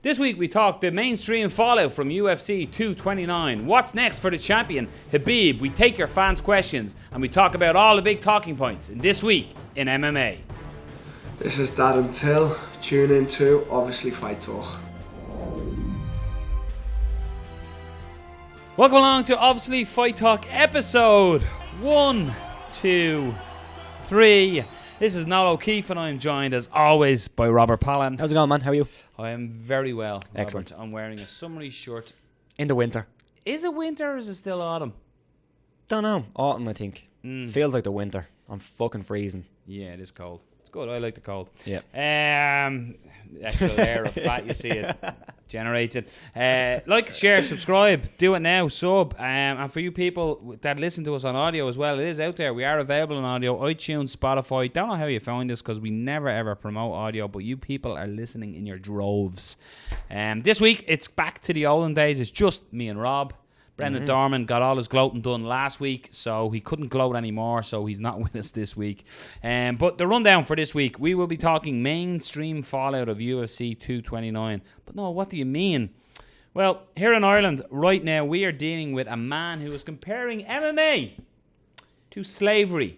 This week we talk the mainstream fallout from UFC 229. What's next for the champion, Khabib? We take your fans' questions and we talk about all the big talking points in this week in MMA. This is Dad and Till. Tune in to Obviously Fight Talk. Welcome along to Obviously Fight Talk episode 1, 2, 3. This is Noel O'Keefe and I'm joined as always by Robert Palin. How's it going, man? How are you? I am very well, Excellent. Robert. I'm wearing a summery shirt. In the winter. Is it winter or is it still autumn? Don't know. Autumn, I think. Feels like the winter. I'm fucking freezing. Yeah, it is cold. It's good. I like the cold. Yeah. Extra layer of fat, you see it generated. Like, share, subscribe. Do it now. Sub. And for you people that listen to us on audio as well, it is out there. We are available on audio. iTunes, Spotify. Don't know how you found this because we never ever promote audio, but you people are listening in your droves. This week, it's back to the olden days. It's just me and Rob. Brendan Dorman got all his gloating done last week, so he couldn't gloat anymore, so he's not with us this week. But the rundown for this week, we will be talking mainstream fallout of UFC 229. But no, what do you mean? Well, here in Ireland, right now, we are dealing with a man who is comparing MMA to slavery.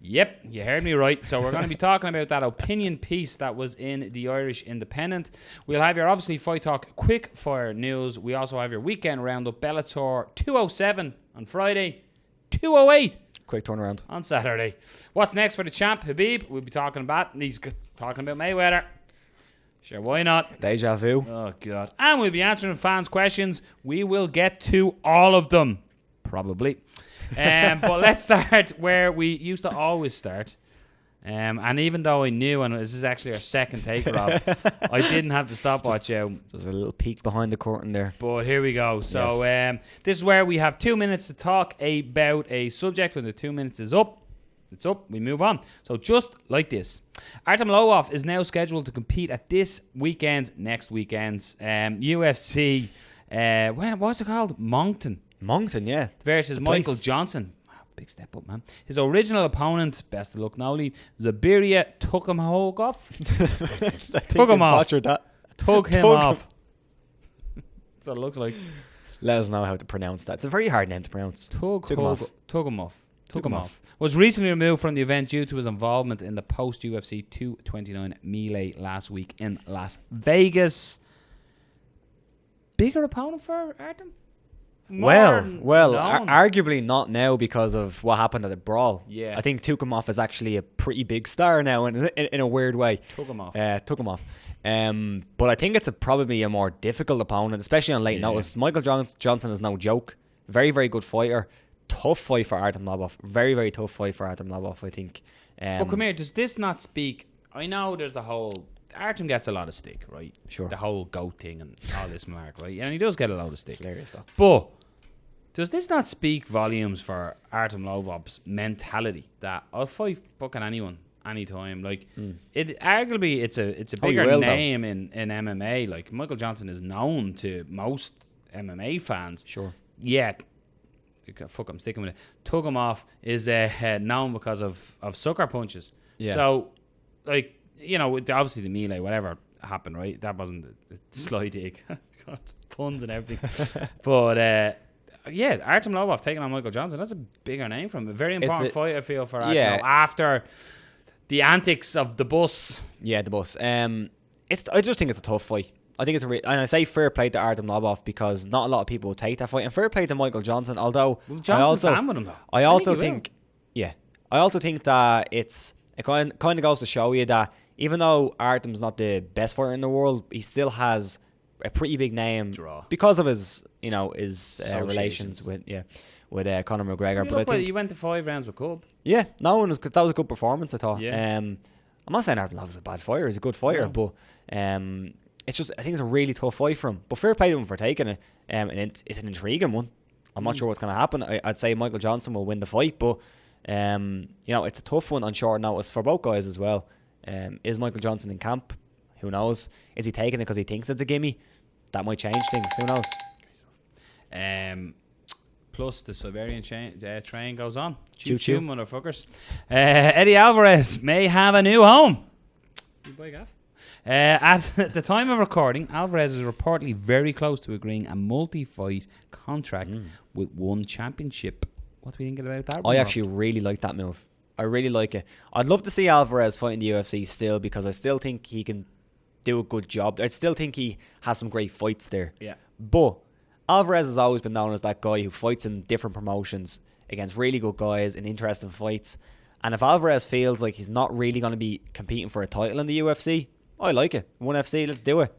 Yep, you heard me right. So we're going to be talking about that opinion piece that was in the Irish Independent. We'll have your Obviously Fight Talk quick fire news. We also have your weekend roundup. Bellator 207 on Friday, 208 Quick turnaround. on Saturday. What's next for the champ, Khabib? We'll be talking about. He's talking about Mayweather. Sure, why not? Deja vu. Oh, God. And we'll be answering fans' questions. We will get to all of them. Probably. But let's start where we used to always start. And even though I knew, and this is actually our second take, Rob, I didn't have the stopwatch out. There's a little peek behind the curtain there. But here we go. So Yes. this is where we have 2 minutes to talk about a subject. When the 2 minutes is up, it's up. We move on. So just like this. Artem Lobov is now scheduled to compete at this weekend's next weekend's UFC. What's it called? Moncton, yeah. Versus Michael Johnson. Oh, big step up, man. His original opponent, best of luck, Noli, Zabiria Tukhimogov. Took him off. Took him off. That's what it looks like. Let us know how to pronounce that. It's a very hard name to pronounce. Took him off. Was recently removed from the event due to his involvement in the post-UFC 229 melee last week in Las Vegas. Bigger opponent for Artem? Arguably not now because of what happened at the brawl. Yeah. I think Tukhimov is actually a pretty big star now in a weird way. Took him off. But I think it's probably a more difficult opponent, especially on late notice. Michael Johnson is no joke. Very, very good fighter. Tough fight for Artem Lobov. Very, very tough fight for Artem Lobov, I think. But come here, does this not speak... I know there's the whole... Artem gets a lot of stick, right? Sure. The whole goat thing and all this mark, right? And he does get a lot of stick. Hilarious though. But does this not speak volumes for Artem Lobov's mentality that I'll fight fucking anyone, anytime? Like, it arguably it's a bigger name in MMA. Like, Michael Johnson is known to most MMA fans. Sure. Yeah. Fuck, I'm sticking with it. Tukhimov is known because of sucker punches. Yeah. So, like, you know, obviously the melee, whatever happened, right? That wasn't a sly dig. God, puns and everything. But, Artem Lobov taking on Michael Johnson, that's a bigger name for him. A very important fight, I feel, for Artem. Yeah. After the antics of the bus. Yeah, the bus. I just think it's a tough fight. I think it's and I say fair play to Artem Lobov because not a lot of people will take that fight, and fair play to Michael Johnson. Although Johnson's down with him though. I also think that it kind of goes to show you that even though Artem's not the best fighter in the world, he still has a pretty big name because of his relations with Conor McGregor. But I think he went to 5 rounds with Cub. Yeah, that was a good performance, I thought. Yeah. I'm not saying Artem Lobov's a bad fighter; he's a good fighter, but it's just, I think it's a really tough fight for him. But fair play to him for taking it. And it's an intriguing one. I'm not sure what's going to happen. I'd say Michael Johnson will win the fight, but it's a tough one on short notice for both guys as well. Is Michael Johnson in camp? Who knows? Is he taking it because he thinks it's a gimme? That might change things. Who knows? Plus, the Siberian train goes on. Choo-choo, motherfuckers. Eddie Alvarez may have a new home. You boy gaff. At the time of recording, Alvarez is reportedly very close to agreeing a multi-fight contract with one championship. What do we think about that? I actually really like that move. I really like it. I'd love to see Alvarez fight in the UFC still, because I still think he can do a good job. I still think he has some great fights there. Yeah. But Alvarez has always been known as that guy who fights in different promotions against really good guys in interesting fights. And if Alvarez feels like he's not really going to be competing for a title in the UFC, I like it. ONE FC, let's do it.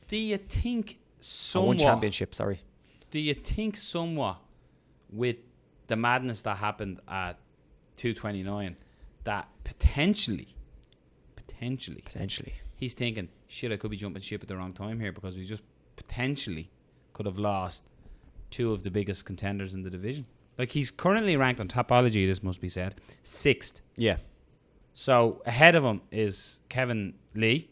Do you think somewhat... One championship, sorry. Do you think somewhat with the madness that happened at 229 that potentially, he's thinking, shit, I could be jumping ship at the wrong time here, because we just potentially could have lost two of the biggest contenders in the division. Like, he's currently ranked on Topology, this must be said, 6th. Yeah. So ahead of him is Kevin Lee,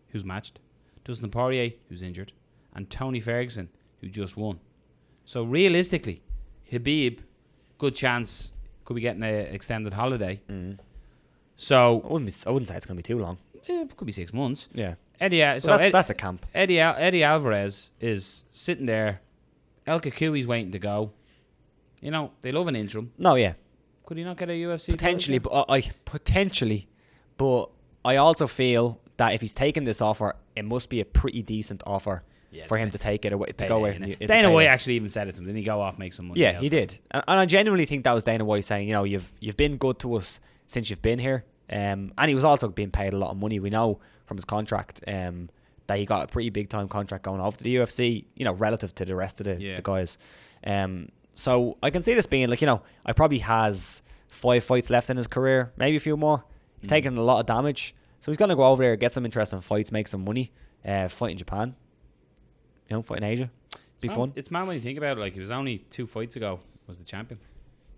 who's matched, Dustin Poirier, who's injured, and Tony Ferguson, who just won. So realistically, Khabib, good chance, could be getting an extended holiday. So I wouldn't say it's going to be too long. It could be 6 months. Yeah. That's a camp. Eddie Alvarez is sitting there. El Kakui's waiting to go. You know, they love an interim. No, yeah. Could he not get a UFC Potentially, title? but I also feel that if he's taking this offer, it must be a pretty decent offer for him to take it away, to go away from you. Dana White actually even said it to him. Didn't he go off, make some money? Yeah, he did. And I genuinely think that was Dana White saying, you know, you've been good to us since you've been here. And he was also being paid a lot of money. We know from his contract that he got a pretty big time contract going off to the UFC, you know, relative to the rest of the guys. So I can see this being like, you know, I probably has 5 fights left in his career, maybe a few more. He's taken a lot of damage. So he's going to go over there, get some interesting fights, make some money, fight in Japan, you know, fight in Asia. Be fun. It's mad when you think about it. Like, it was only 2 fights ago was the champion.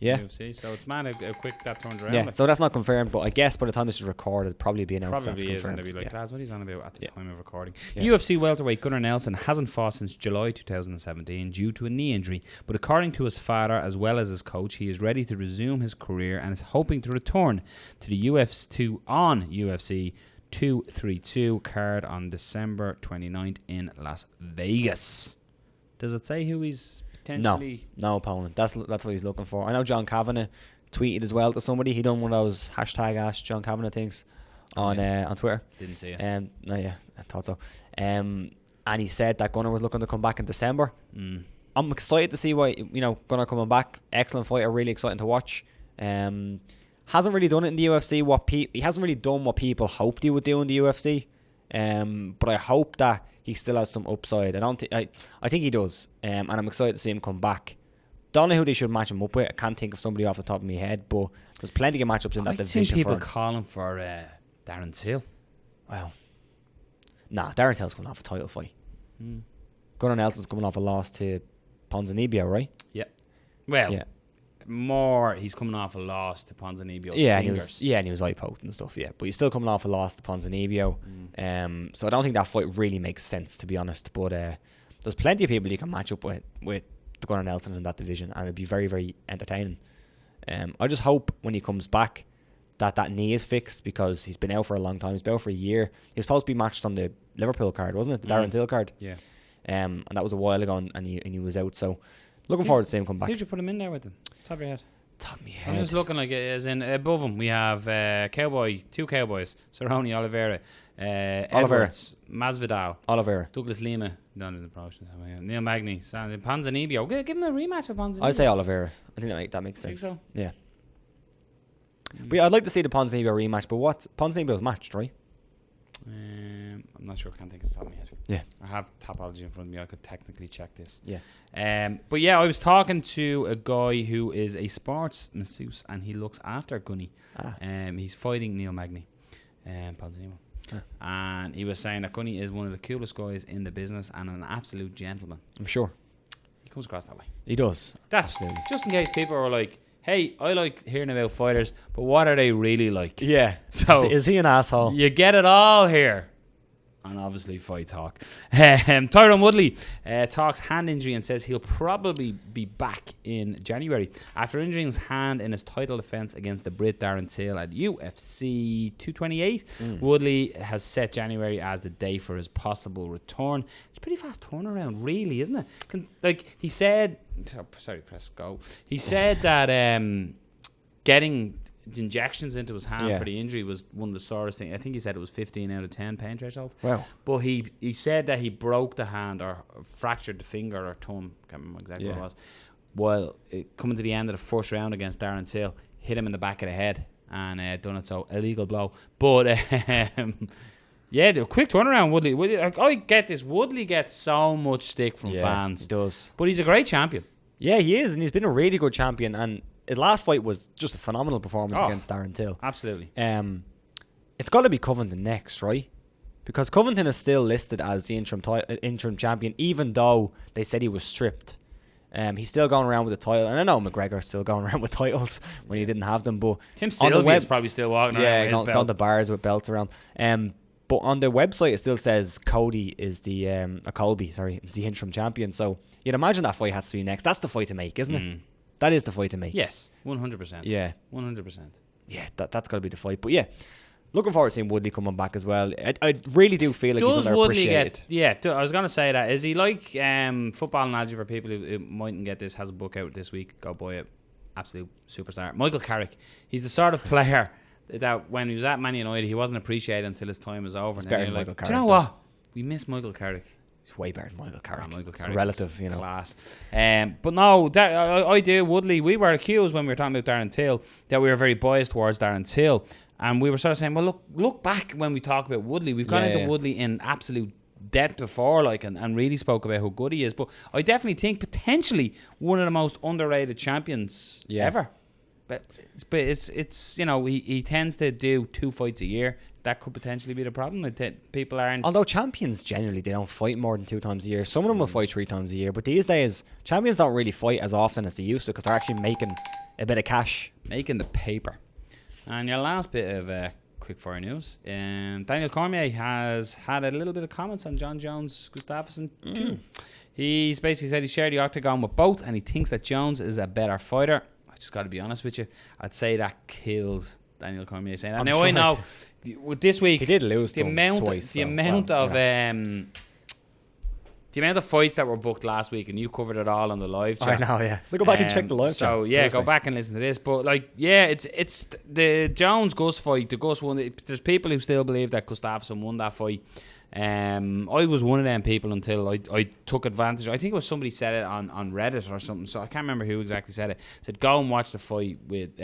Yeah. UFC. So it's mad how quick that turns around. Yeah, so that's not confirmed, but I guess by the time this is recorded, it'll probably be announced. Probably that's is, and confirmed. they'll be like, lads, what he's on about at the time of recording. Yeah. UFC welterweight Gunnar Nelson hasn't fought since July 2017 due to a knee injury, but according to his father as well as his coach, he is ready to resume his career and is hoping to return to the UFC on UFC 232 card on December 29th in Las Vegas. Does it say who he's potentially? No opponent. That's what he's looking for. I know John Kavanagh tweeted as well to somebody. He done one of those #Ask John Kavanagh things on Twitter. Didn't see it. No, yeah, I thought so. And he said that Gunnar was looking to come back in December. I'm excited to see why, you know, Gunnar coming back. Excellent fighter, really exciting to watch. Hasn't really done it in the UFC. He hasn't really done what people hoped he would do in the UFC. But I hope that he still has some upside. I think he does. And I'm excited to see him come back. Don't know who they should match him up with. I can't think of somebody off the top of my head, but there's plenty of matchups in that division. I think people calling for Darren Till. Well, nah, Darren Till's coming off a title fight. Gunnar Nelson's coming off a loss to Ponzinibbio, right? Yeah. Well, more he's coming off a loss to Ponzinibbio's fingers. And he was eye poked and stuff, yeah. But he's still coming off a loss to Ponzinibbio. So I don't think that fight really makes sense, to be honest. But there's plenty of people you can match up with Gunnar Nelson in that division, and it'd be very, very entertaining. I just hope when he comes back that knee is fixed, because he's been out for a long time. He's been out for a year. He was supposed to be matched on the Liverpool card, wasn't it? The Darren Till card. Yeah. And that was a while ago, and he was out. So looking forward to seeing him come back. Who'd you put him in there with him? Top of your head. Top of my head. I'm just looking like, as in above him we have two cowboys, Cerrone, Oliveira, Edwards, Masvidal, Oliveira, Douglas Lima, done in the promotion, Neil Magny, Ponzinibbio. Give him a rematch of Ponzinibbio. I'd say Oliveira. I think that makes sense. So? Yeah. But yeah, I'd like to see the Ponzinibbio rematch, but what Ponzinibbio's matched, right? I'm not sure. I can't think of the top of my head. Yeah. I have Topology in front of me. I could technically check this. Yeah. But yeah, I was talking to a guy who is a sports masseuse, and he looks after Gunny. He's fighting Neil Magny, Ponzinibbio. And he was saying that Gunny is one of the coolest guys in the business and an absolute gentleman. I'm sure. He comes across that way. He does. That's absolutely. Just in case people are like, hey, I like hearing about fighters, but what are they really like? Yeah. So is he an asshole? You get it all here. And obviously Fight Talk. Tyron Woodley talks hand injury and says he'll probably be back in January after injuring his hand in his title defense against the Brit Darren Till at UFC 228. Woodley has set January as the day for his possible return. It's a pretty fast turnaround, really, isn't it? Like he said, press go. He said that getting injections into his hand for the injury was one of the sorest things. I think he said it was 15 out of 10 pain threshold. Wow. But he said that he broke the hand or fractured the finger or thumb, can't remember exactly what it was, while coming to the end of the first round against Darren Till, hit him in the back of the head and done it. So illegal blow. But yeah, the quick turnaround. Woodley, like, I get this. Woodley gets so much stick from fans. He does. But he's a great champion. Yeah, he is, and he's been a really good champion. And his last fight was just a phenomenal performance against Darren Till. Absolutely. It's got to be Covington next, right? Because Covington is still listed as the interim champion, even though they said he was stripped. He's still going around with the title, and I know McGregor's still going around with titles when he didn't have them. But Tim Sylvia's probably still walking around with his belt. Gone to bars with belts around. But on the website, it still says Cody is the Colby, is the interim champion. So you'd imagine that fight has to be next. That's the fight to make, isn't it? That is the fight to make. Yes, 100%. Yeah. 100%. Yeah, that's got to be the fight. But yeah, looking forward to seeing Woodley coming back as well. I really do feel like he's underappreciated. I was going to say that. Is he like football analogy for people who mightn't get this? Has a book out this week. Go buy it. Absolute superstar. Michael Carrick. He's the sort of player that when he was at Man United, he wasn't appreciated until his time was over. It's better than like, Michael Carrick. Do you know what? We miss Michael Carrick. He's way better than Michael Carrick. Michael Carrick, relative, you know, class. But no, I do. Woodley. We were accused when we were talking about Darren Till that we were very biased towards Darren Till, and we were sort of saying, well, look back when we talk about Woodley. We've gone into Woodley in absolute depth before, like, and really spoke about how good he is. But I definitely think potentially one of the most underrated champions ever. But it's you know, he tends to do 2 fights a year. That could potentially be the problem. People aren't. Although champions generally, they don't fight more than 2 times a year. Some of them will fight 3 times a year. But these days, champions don't really fight as often as they used to because they're actually making a bit of cash. Making the paper. And your last bit of quick fire news. Daniel Cormier has had a little bit of comments on John Jones Gustafsson. He's basically said he shared the octagon with both and he thinks that Jones is a better fighter. I just got to be honest with you. I'd say that kills Daniel Cormier saying that. Now sure. I know with this week he did lose the amount twice, the amount of fights that were booked last week, and you covered it all on the live chat. I know, yeah. So go back and check the live chat. So yeah, Thursday. Go back and listen to this. But like, yeah, it's the Jones Gus fight. The Gus one. There's people who still believe that Gustafsson won that fight. I was one of them people until I took advantage. I think it was somebody said it on Reddit or something. So I can't remember who exactly said it. Said go and watch the fight with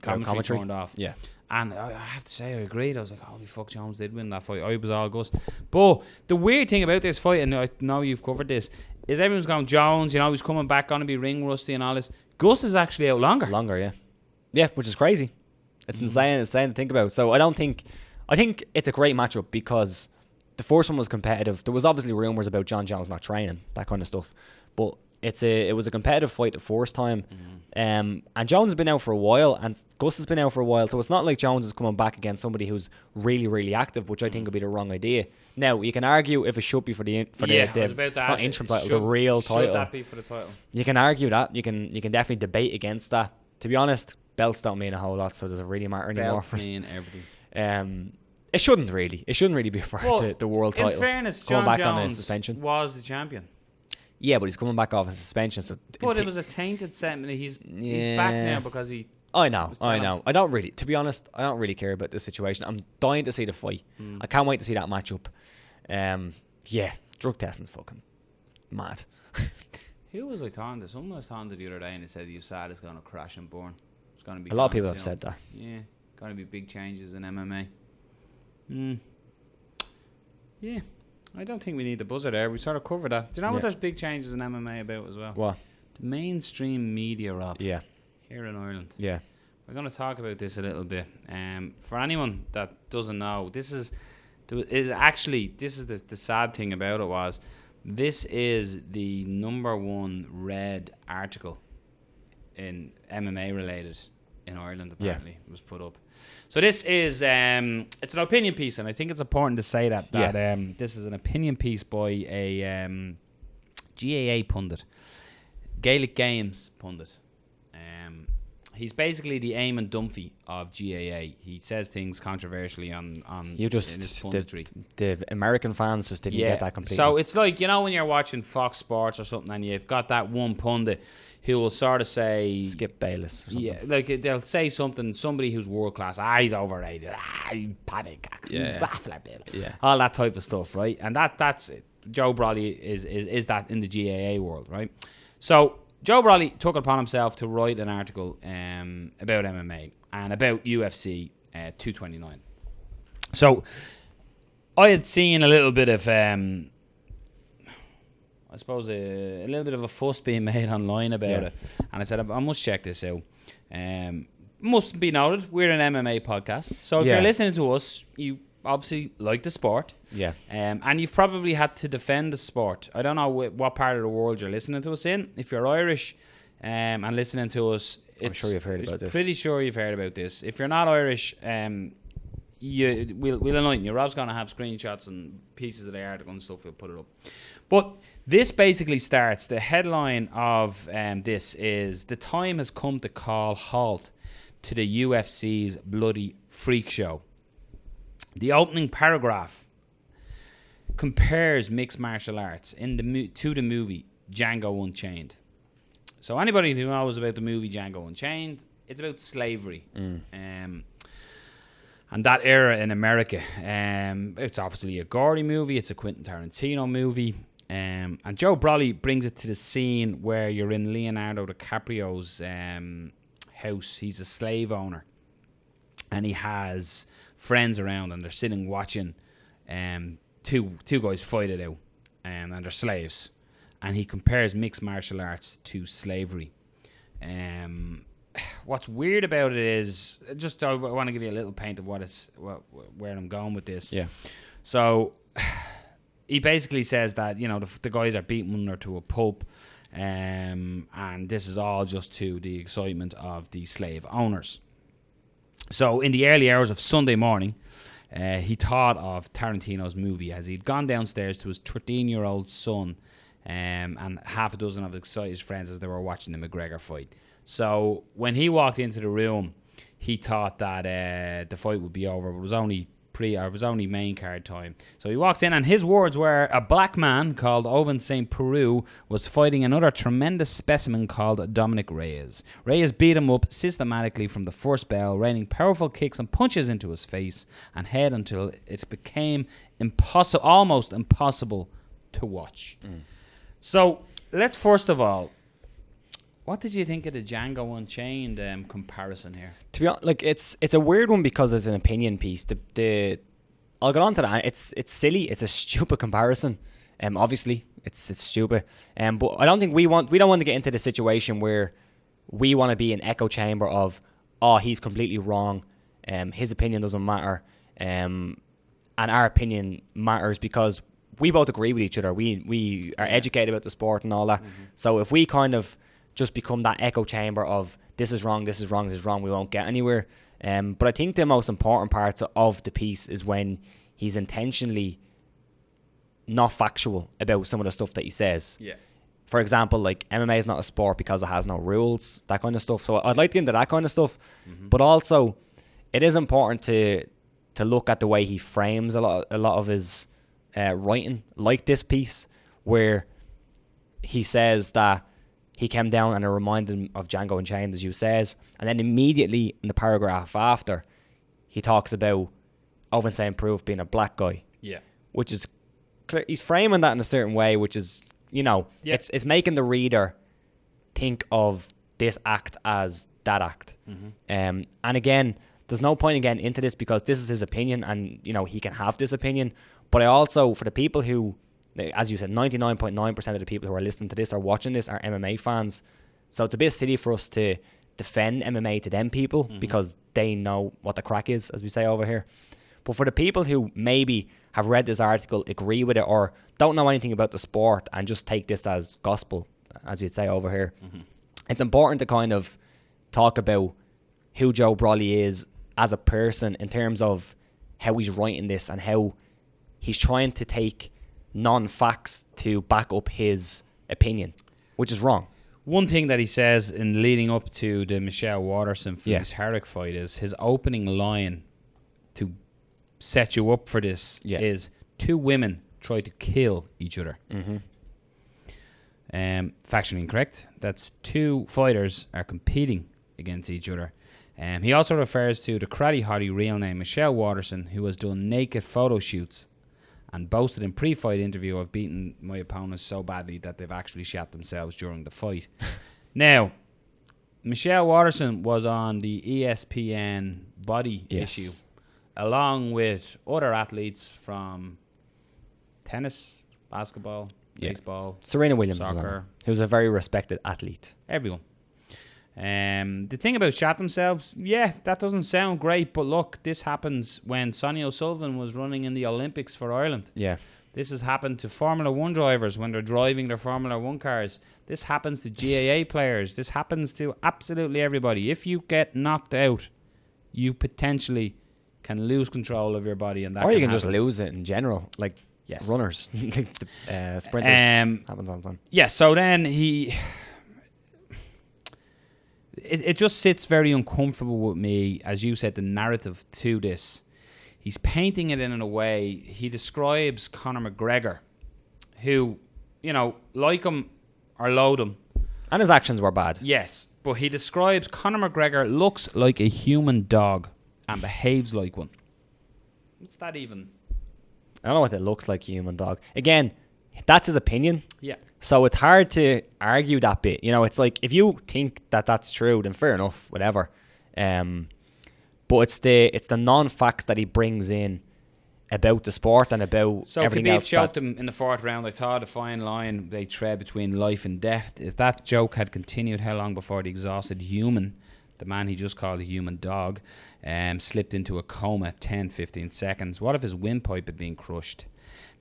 commentary turned off. Yeah. And I have to say I agreed. I was like, holy fuck, Jones did win that fight. I was all Gus. But the weird thing about this fight, and I know you've covered this, is everyone's going Jones. You know, he's coming back, going to be ring rusty and all this. Gus is actually out longer. Yeah. Yeah, which is crazy. It's insane to think about. So I think it's a great matchup because the first one was competitive. There was obviously rumours about John Jones not training, that kind of stuff. But it was a competitive fight the first time. And Jones has been out for a while and Gus has been out for a while. So it's not like Jones is coming back against somebody who's really, really active, which I think would be the wrong idea. Now, you can argue if it should be for the not interim title, the real title. Should that be for the title? You can argue that. You can definitely debate against that. To be honest, belts don't mean a whole lot, so does it really matter anymore? Belts mean everything. It shouldn't really be for the world title. In fairness, John Jones on a suspension. Was the champion. Yeah, but he's coming back off a suspension. So but it was a tainted sentiment. He's back now because he. I know. I don't really, to be honest, I don't really care about this situation. I'm dying to see the fight. I can't wait to see that matchup. Yeah, drug testing's fucking mad. Who was I talking to? Someone was talking to the other day and they said USADA is going to crash and burn. It's going to be a lot of people have said that. Yeah, going to be big changes in MMA. Yeah. I don't think we need the buzzer there. We sort of covered that. Do you know what there's big changes in MMA about as well? What? The mainstream media, Rob. Yeah. Here in Ireland. Yeah. We're going to talk about this a little bit. For anyone that doesn't know, this is the sad thing about it was, this is the #1 read article in MMA related in Ireland, apparently, was put up. So this is, it's an opinion piece, and I think it's important to say that this is an opinion piece by a GAA pundit, Gaelic Games pundit. He's basically the Eamon Dunphy of GAA. He says things controversially on you just in his punditry. The American fans just didn't get that completely. So it's like, you know, when you're watching Fox Sports or something and you've got that one pundit who will sort of say Skip Bayless or something. Yeah, like they'll say somebody who's world class, he's overrated, panic, all that type of stuff, right? And that's it. Joe Brolly is that in the GAA world, right? So Joe Brolly took it upon himself to write an article about MMA and about UFC 229. So I had seen a little bit of, I suppose, a little bit of a fuss being made online about it. And I said, I must check this out. Must be noted, we're an MMA podcast. So if you're listening to us, you obviously like the sport. Yeah. And you've probably had to defend the sport. I don't know what part of the world you're listening to us in. If you're Irish and listening to us, I'm sure you've heard about this. Pretty sure you've heard about this. If you're not Irish, we'll enlighten you. Rob's going to have screenshots and pieces of the article and stuff. We'll put it up. But this basically starts, the headline of this is, the time has come to call halt to the UFC's bloody freak show. The opening paragraph compares mixed martial arts to the movie Django Unchained. So anybody who knows about the movie Django Unchained, it's about slavery. And that era in America. It's obviously a gory movie. It's a Quentin Tarantino movie. And Joe Brolly brings it to the scene where you're in Leonardo DiCaprio's house. He's a slave owner. And he has friends around and they're sitting watching two guys fight it out. And they're slaves. And he compares mixed martial arts to slavery. What's weird about it is, just I want to give you a little paint of where I'm going with this. Yeah. So he basically says that, you know, the guys are beating one another to a pulp, and this is all just to the excitement of the slave owners. So in the early hours of Sunday morning, he thought of Tarantino's movie as he'd gone downstairs to his 13-year-old son and half a dozen of his excited friends as they were watching the McGregor fight. So when he walked into the room, he thought that the fight would be over, but it was only main card time. So he walks in, and his words were, a black man called Owen St. Peru was fighting another tremendous specimen called Dominic Reyes. Reyes beat him up systematically from the first bell, raining powerful kicks and punches into his face and head until it became almost impossible to watch. So let's first of all, what did you think of the Django Unchained comparison here? To be honest, like it's a weird one because it's an opinion piece. I'll get on to that. It's silly. It's a stupid comparison. Obviously, it's stupid. But I don't think we don't want to get into the situation where we want to be an echo chamber of, he's completely wrong. His opinion doesn't matter. And our opinion matters because we both agree with each other. We are educated about the sport and all that. Mm-hmm. So if we kind of just become that echo chamber of this is wrong, this is wrong, this is wrong, we won't get anywhere. But I think the most important parts of the piece is when he's intentionally not factual about some of the stuff that he says. Yeah. For example, like MMA is not a sport because it has no rules, that kind of stuff. So I'd like to get into that kind of stuff. Mm-hmm. But also, it is important to look at the way he frames a lot of his writing, like this piece, where he says that he came down and it reminded him of Django Unchained, as you says. And then immediately in the paragraph after, he talks about Owen St. Proof being a black guy. Yeah. Which is clear. He's framing that in a certain way, which is, you know, it's making the reader think of this act as that act. Mm-hmm. And again, there's no point in getting into this because this is his opinion and, you know, he can have this opinion. But I also, for the people who, as you said, 99.9% of the people who are listening to this or watching this are MMA fans. So it's a bit silly for us to defend MMA to them people because they know what the crack is, as we say over here. But for the people who maybe have read this article, agree with it, or don't know anything about the sport and just take this as gospel, as you'd say over here, it's important to kind of talk about who Joe Brolly is as a person in terms of how he's writing this and how he's trying to take non-facts to back up his opinion, which is wrong. One thing that he says in leading up to the Michelle Waterson Felix Herrick fight is his opening line to set you up for this is 2 women try to kill each other. Factually incorrect. That's 2 fighters are competing against each other. He also refers to the karate hottie real name Michelle Waterson, who has done naked photo shoots and boasted in pre-fight interview, I've beaten my opponents so badly that they've actually shat themselves during the fight. Now, Michelle Waterson was on the ESPN body issue, along with other athletes from tennis, basketball, baseball, Serena Williams, soccer, who's a very respected athlete. Everyone. The thing about shat themselves, that doesn't sound great, but look, this happens when Sonia O'Sullivan was running in the Olympics for Ireland. Yeah. This has happened to Formula 1 drivers when they're driving their Formula 1 cars. This happens to GAA players. This happens to absolutely everybody. If you get knocked out, you potentially can lose control of your body, and that or you can can just happen. lose it in general, like runners, sprinters. Happens all the time. Yeah, so then It just sits very uncomfortable with me, as you said, the narrative to this. He's painting it in a way, he describes Conor McGregor, who, like him or loathe him. And his actions were bad. Yes, but he describes Conor McGregor looks like a human dog and behaves like one. What's that even? I don't know what it looks like, a human dog. Again, that's his opinion. Yeah. So it's hard to argue that bit. It's like, if you think that that's true, then fair enough, whatever. But it's the non-facts that he brings in about the sport and about everything else. So Khabib choked him in the 4th round. I thought a fine line they tread between life and death. If that joke had continued, how long before the exhausted human, the man he just called a human dog, slipped into a coma 10-15 seconds? What if his windpipe had been crushed?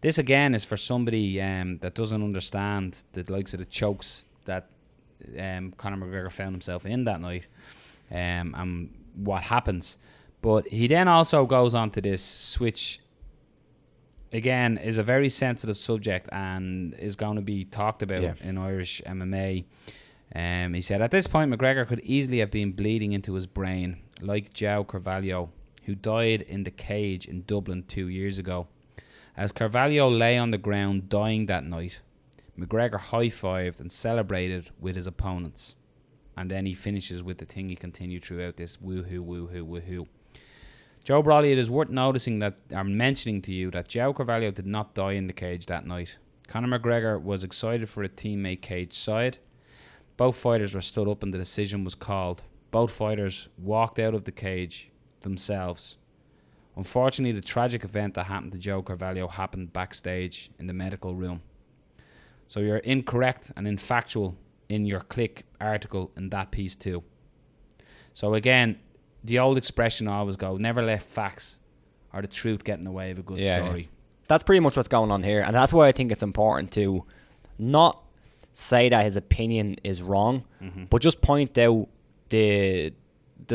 This again is for somebody that doesn't understand the likes of the chokes that Conor McGregor found himself in that night, and what happens. But he then also goes on to this, which again is a very sensitive subject and is going to be talked about in Irish MMA. He said, at this point, McGregor could easily have been bleeding into his brain, like João Carvalho, who died in the cage in Dublin 2 years ago. As Carvalho lay on the ground dying that night, McGregor high-fived and celebrated with his opponents. And then he finishes with the thing he continued throughout this, woohoo, woohoo, woohoo. Joe Brolly, it is worth noticing that, I'm mentioning to you, that João Carvalho did not die in the cage that night. Conor McGregor was excited for a teammate cage side. Both fighters were stood up and the decision was called. Both fighters walked out of the cage themselves. Unfortunately, the tragic event that happened to João Carvalho happened backstage in the medical room. So you're incorrect and infactual in your Click article in that piece too. So again, the old expression I always go, never let facts or the truth get in the way of a good story. Yeah. That's pretty much what's going on here. And that's why I think it's important to not say that his opinion is wrong, but just point out the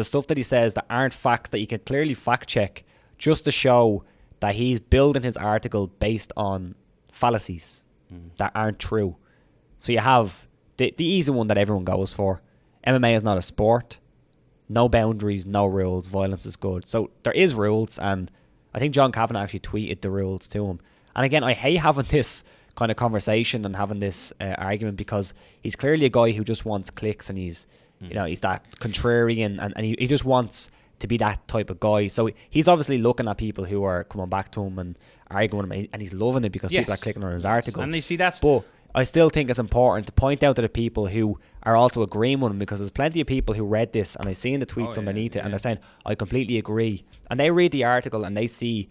stuff that he says that aren't facts that you can clearly fact check, just to show that he's building his article based on fallacies that aren't true. So you have the easy one that everyone goes for. MMA is not a sport. No boundaries, no rules. Violence is good. So there is rules, and I think John Kavanagh actually tweeted the rules to him. And again, I hate having this kind of conversation and having this argument, because he's clearly a guy who just wants clicks, and he's he's that contrarian, and he just wants to be that type of guy. So he's obviously looking at people who are coming back to him and arguing with him, and he's loving it because people are clicking on his article. And they see that's... But I still think it's important to point out to the people who are also agreeing with him, because there's plenty of people who read this and I've seen the tweets underneath it, and they're saying, I completely agree. And they read the article and they see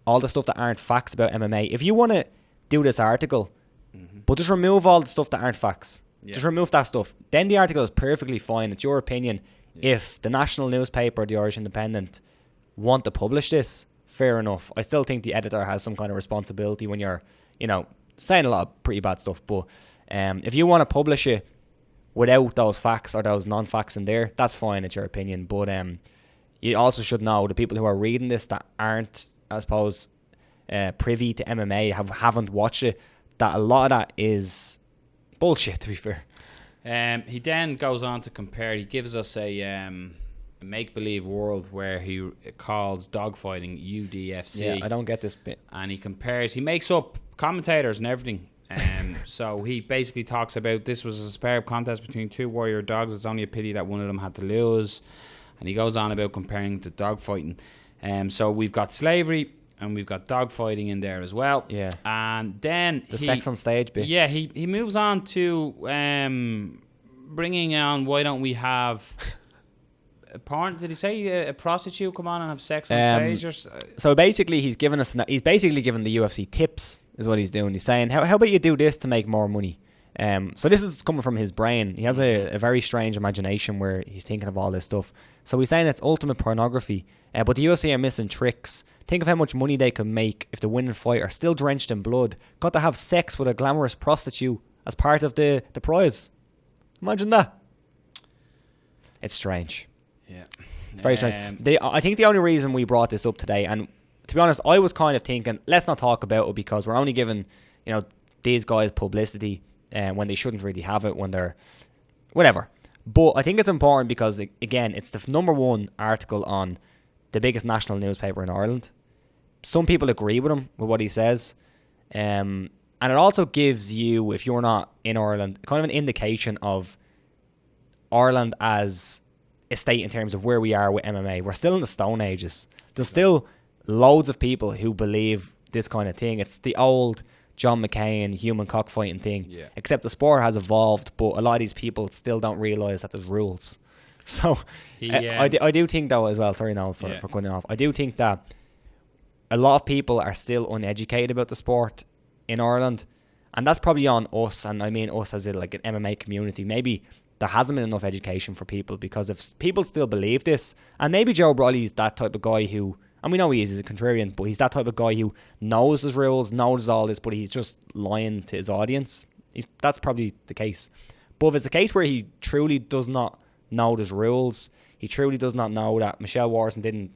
all the stuff that aren't facts about MMA. If you want to do this article, but just remove all the stuff that aren't facts. Just remove that stuff. Then the article is perfectly fine. It's your opinion. If the national newspaper, the Irish Independent, want to publish this, fair enough. I still think the editor has some kind of responsibility when you're, saying a lot of pretty bad stuff. But if you want to publish it, without those facts or those non-facts in there, that's fine. It's your opinion. But you also should know the people who are reading this that aren't, I suppose, privy to MMA, haven't watched it, that a lot of that is bullshit, to be fair. He then goes on to compare. He gives us a make-believe world where he calls dogfighting UDFC. Yeah, I don't get this bit. And he makes up commentators and everything. So he basically talks about this was a superb contest between two warrior dogs. It's only a pity that one of them had to lose. And he goes on about comparing to dogfighting. So we've got slavery and we've got dogfighting in there as well. Yeah. And then the sex on stage bit. Yeah, he moves on to bringing on, why don't we have a porn? Did he say a prostitute come on and have sex on stage? Or so basically, he's given the UFC tips. Is what he's doing. He's saying, how about you do this to make more money? So this is coming from his brain. He has a very strange imagination where he's thinking of all this stuff. So he's saying it's ultimate pornography. But the UFC are missing tricks. Think of how much money they could make if the winning fighter, still drenched in blood, got to have sex with a glamorous prostitute as part of the prize. Imagine that. It's strange. Yeah. It's very strange. I think the only reason we brought this up today, and to be honest, I was kind of thinking, let's not talk about it because we're only giving, these guys publicity when they shouldn't really have it, when they're whatever. But I think it's important because, again, it's the number one article on the biggest national newspaper in Ireland. Some people agree with him, with what he says. And it also gives you, if you're not in Ireland, kind of an indication of Ireland as a state in terms of where we are with MMA. We're still in the Stone Ages. There's still loads of people who believe this kind of thing. It's the old John McCain human cockfighting thing. Yeah. Except the sport has evolved, but a lot of these people still don't realise that there's rules. So I do think, though, as well, sorry, Noel, for cutting off, I do think that a lot of people are still uneducated about the sport in Ireland, and that's probably on us, and I mean us as like an MMA community. Maybe there hasn't been enough education for people, because if people still believe this, and maybe Joe Brolly's that type of guy who, and we know he's a contrarian, but he's that type of guy who knows his rules, knows all this, but he's just lying to his audience. That's probably the case. But if it's a case where he truly does not know his rules, he truly does not know that Michelle Warson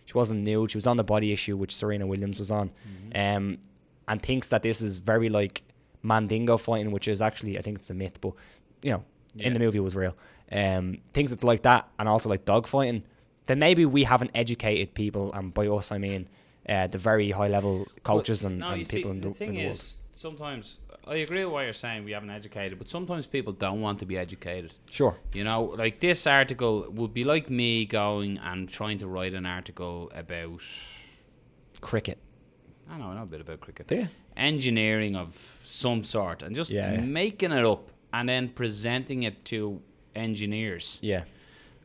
she wasn't nude, she was on the body issue, which Serena Williams was on, and thinks that this is very like Mandingo fighting, which is actually, I think it's a myth, but in the movie it was real. Things that like that, and also like dog fighting, then maybe we haven't educated people, and by us I mean the very high level coaches and people in the thing in the is world. Sometimes I agree with what you're saying, we haven't educated, but sometimes people don't want to be educated. Sure. Like this article would be like me going and trying to write an article about cricket. I know a bit about cricket. Yeah. Engineering of some sort, and just making it up and then presenting it to engineers. Yeah.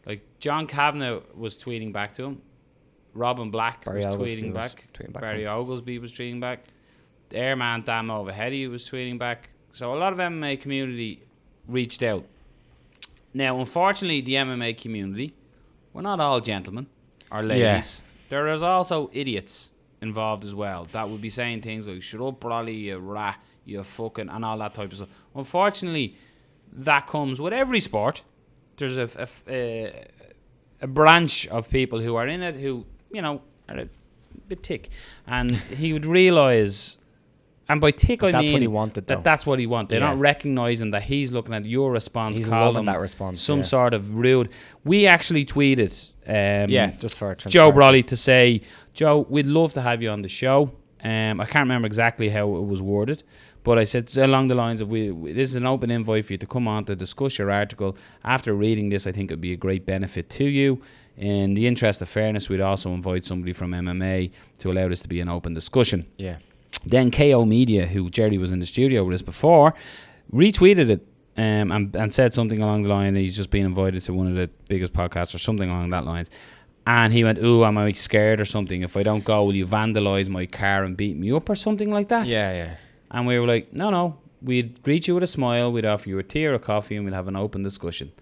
Like John Kavanagh was tweeting back to him. Robin Black was tweeting back. Barry Oglesby was tweeting back. The airman Dan Mulvaheady was tweeting back. So a lot of MMA community reached out. Now, unfortunately, the MMA community, we're not all gentlemen or ladies. Yeah. There is also idiots involved as well that would be saying things like, shut up, Brolly, you rat, you fucking, and all that type of stuff. Unfortunately, that comes with every sport. There's a branch of people who are in it who, are a bit tick. And he would realise, and by tick I mean that's what he wanted, though. That's what he wanted. They're not recognising that he's looking at your response, he's loving that response, some sort of rude. We actually tweeted just for Joe Brolly to say, Joe, we'd love to have you on the show. I can't remember exactly how it was worded, but I said along the lines of, this is an open invite for you to come on to discuss your article. After reading this, I think it would be a great benefit to you. In the interest of fairness, we'd also invite somebody from MMA to allow this to be an open discussion. Yeah. Then KO Media, who Jerry was in the studio with us before, retweeted it and said something along the line that he's just been invited to one of the biggest podcasts or something along that lines. And he went, ooh, am I scared or something? If I don't go, will you vandalise my car and beat me up or something like that? Yeah. And we were like, no, we'd greet you with a smile, we'd offer you a tea or a coffee, and we'd have an open discussion.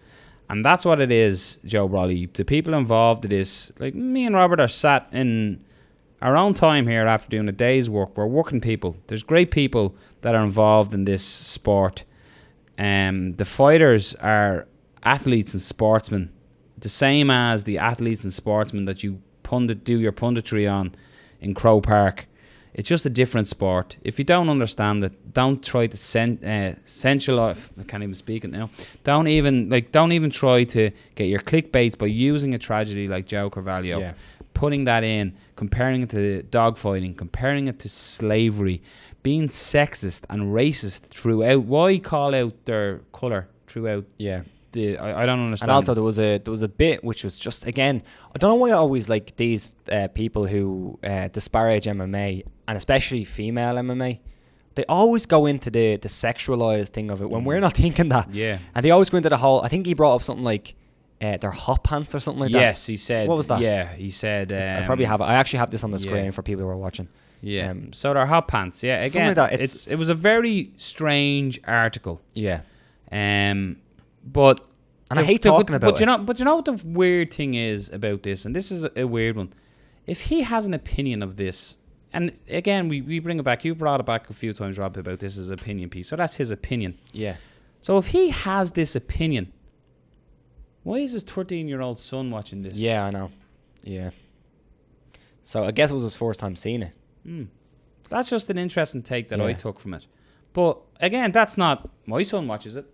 And that's what it is, Joe Brolly. The people involved in this, like me and Robert are sat in our own time here after doing a day's work. We're working people. There's great people that are involved in this sport. The fighters are athletes and sportsmen, the same as the athletes and sportsmen that you do your punditry on in Crow Park. It's just a different sport. If you don't understand it, don't try to sensualize. I can't even speak it now. Don't even try to get your clickbaits by using a tragedy like Joe Carvalho, putting that in, comparing it to dogfighting, comparing it to slavery, being sexist and racist throughout. Why call out their colour throughout? Yeah. I don't understand. And also there was a bit which was just, again, I don't know why I always like these people who disparage MMA, and especially female MMA. They always go into the sexualized thing of it when we're not thinking that. Yeah. And they always go into the whole, I think he brought up something like their hot pants or something like that. Yes, he said. What was that? Yeah, he said. I probably have it. I actually have this on the screen for people who are watching. Yeah. So they're hot pants. Yeah. Again, like that. It was a very strange article. Yeah. But I hate talking about it. But you know what the weird thing is about this, and this is a weird one. If he has an opinion of this, and again we bring it back. You brought it back a few times, Rob, about this as an opinion piece. So that's his opinion. Yeah. So if he has this opinion, why is his 13-year-old son watching this? Yeah, I know. Yeah. So I guess it was his first time seeing it. That's just an interesting take that I took from it. But again, that's not my son watches it.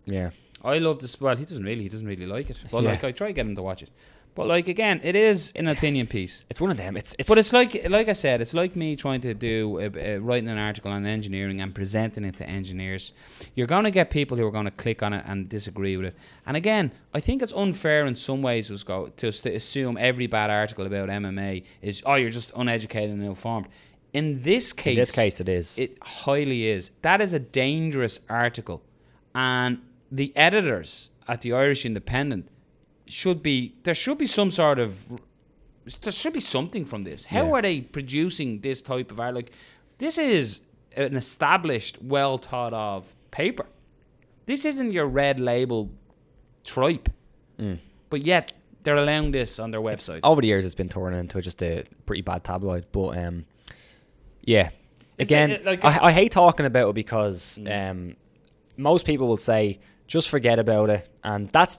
Yeah. I love this. Well, he doesn't really like it. But like, I try to get him to watch it. But like, again, it is an opinion piece. It's one of them. But it's like I said, it's like me trying to do writing an article on engineering and presenting it to engineers. You're going to get people who are going to click on it and disagree with it. And again, I think it's unfair in some ways to assume every bad article about MMA is, you're just uneducated and ill-informed. In this case, it is. It highly is. That is a dangerous article, and the editors at the Irish Independent there should be something from this. How are they producing this type of art? Like, this is an established, well thought of paper. This isn't your red label tripe. But yet they're allowing this on their website. Over the years it's been turned into just a pretty bad tabloid, but yeah. Again, I hate talking about it because most people will say, just forget about it, and that's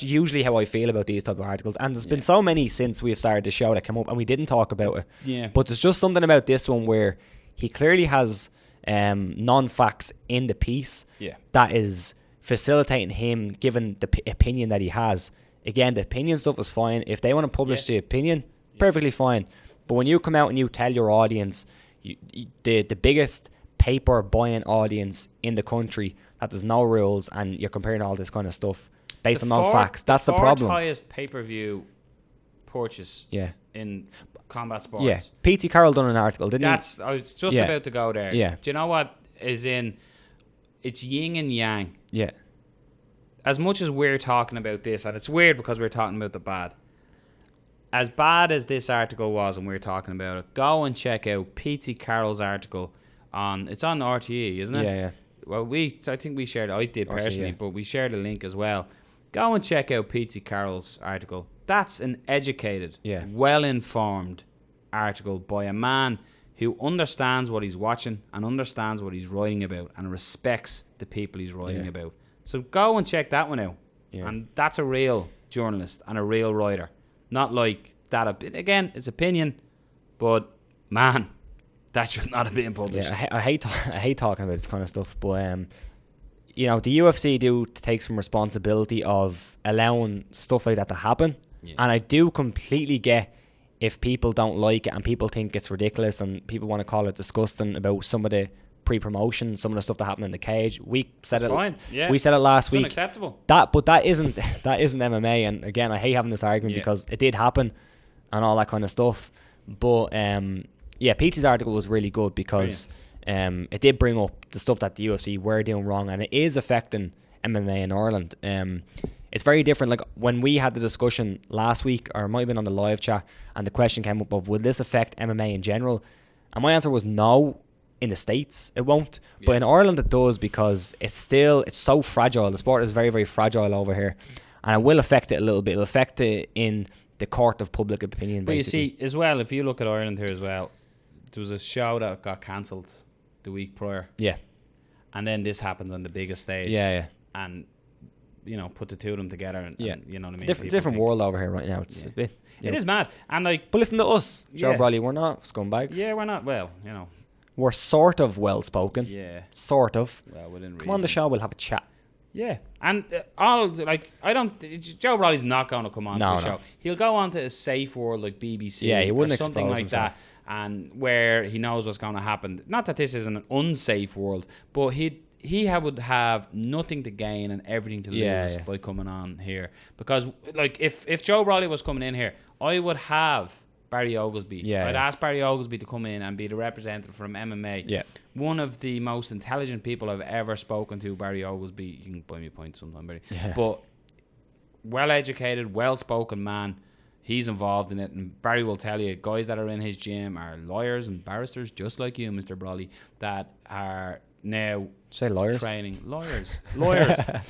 usually how I feel about these type of articles. And there's been so many since we've started the show that come up and we didn't talk about it. Yeah. But there's just something about this one where he clearly has non-facts in the piece that is facilitating him giving the opinion that he has. Again, the opinion stuff is fine. If they want to publish the opinion, perfectly fine. But when you come out and you tell your audience, the biggest paper buying audience in the country, that there's no rules, and you're comparing all this kind of stuff based on no facts, that's the problem. The highest pay-per-view purchase in combat sports. Yeah, P.T. Carroll done an article, didn't he? I was just about to go there. Yeah. Do you know what is in? It's yin and yang. Yeah. As much as we're talking about this, and it's weird because we're talking about the bad. As bad as this article was, and we're talking about it, go and check out P.T. Carroll's article it's on RTE, isn't it? Yeah. Well, I think we shared it. I did personally, RTE, but we shared a link as well. Go and check out P.T. Carroll's article. That's an educated, well-informed article by a man who understands what he's watching and understands what he's writing about and respects the people he's writing about. So go and check that one out. Yeah. And that's a real journalist and a real writer. Not like that. Again, it's opinion, but man, that should not have been published. Yeah, I hate talking about this kind of stuff, but the UFC do take some responsibility of allowing stuff like that to happen, and I do completely get if people don't like it and people think it's ridiculous and people want to call it disgusting about some of the pre-promotion, some of the stuff that happened in the cage. We said We said it last week. Unacceptable. That isn't MMA, and again, I hate having this argument because it did happen and all that kind of stuff, but Pete's article was really good because it did bring up the stuff that the UFC were doing wrong, and it is affecting MMA in Ireland. It's very different. Like when we had the discussion last week, or it might have been on the live chat, and the question came up of, will this affect MMA in general? And my answer was no. In the States, it won't. But in Ireland, it does, because it's so fragile. The sport is very, very fragile over here. And it will affect it a little bit. It'll affect it in the court of public opinion, But basically. you see, as well, if you look at Ireland here as well, there was a show that got cancelled the week prior. Yeah. and then this happens on the biggest stage. Yeah. And you know, put the two of them together, and you know what I mean. Different world over here right now. It's a bit. It is mad, and like. But listen to us, Joe Bradley. We're not scumbags. Yeah, we're not. Well, you know. We're sort of well spoken. Yeah. Sort of. Well, within reason. Come on the show. We'll have a chat. Yeah, and Joe Bradley's not going to come on to the show. He'll go on to a safe world like BBC, he wouldn't or something expose like himself. that, and where he knows what's going to happen. Not that this is an unsafe world, but he would have nothing to gain and everything to lose by coming on here. Because like if Joe Bradley was coming in here, I would have Barry Oglesby. I'd ask Barry Oglesby to come in and be the representative from MMA. Yeah. One of the most intelligent people I've ever spoken to, Barry Oglesby. You can buy me a pint sometime, Barry. Yeah. But well-educated, well-spoken man. He's involved in it. And Barry will tell you, guys that are in his gym are lawyers and barristers, just like you, Mr. Bradley, that are now... Say lawyers. Training. Lawyers. But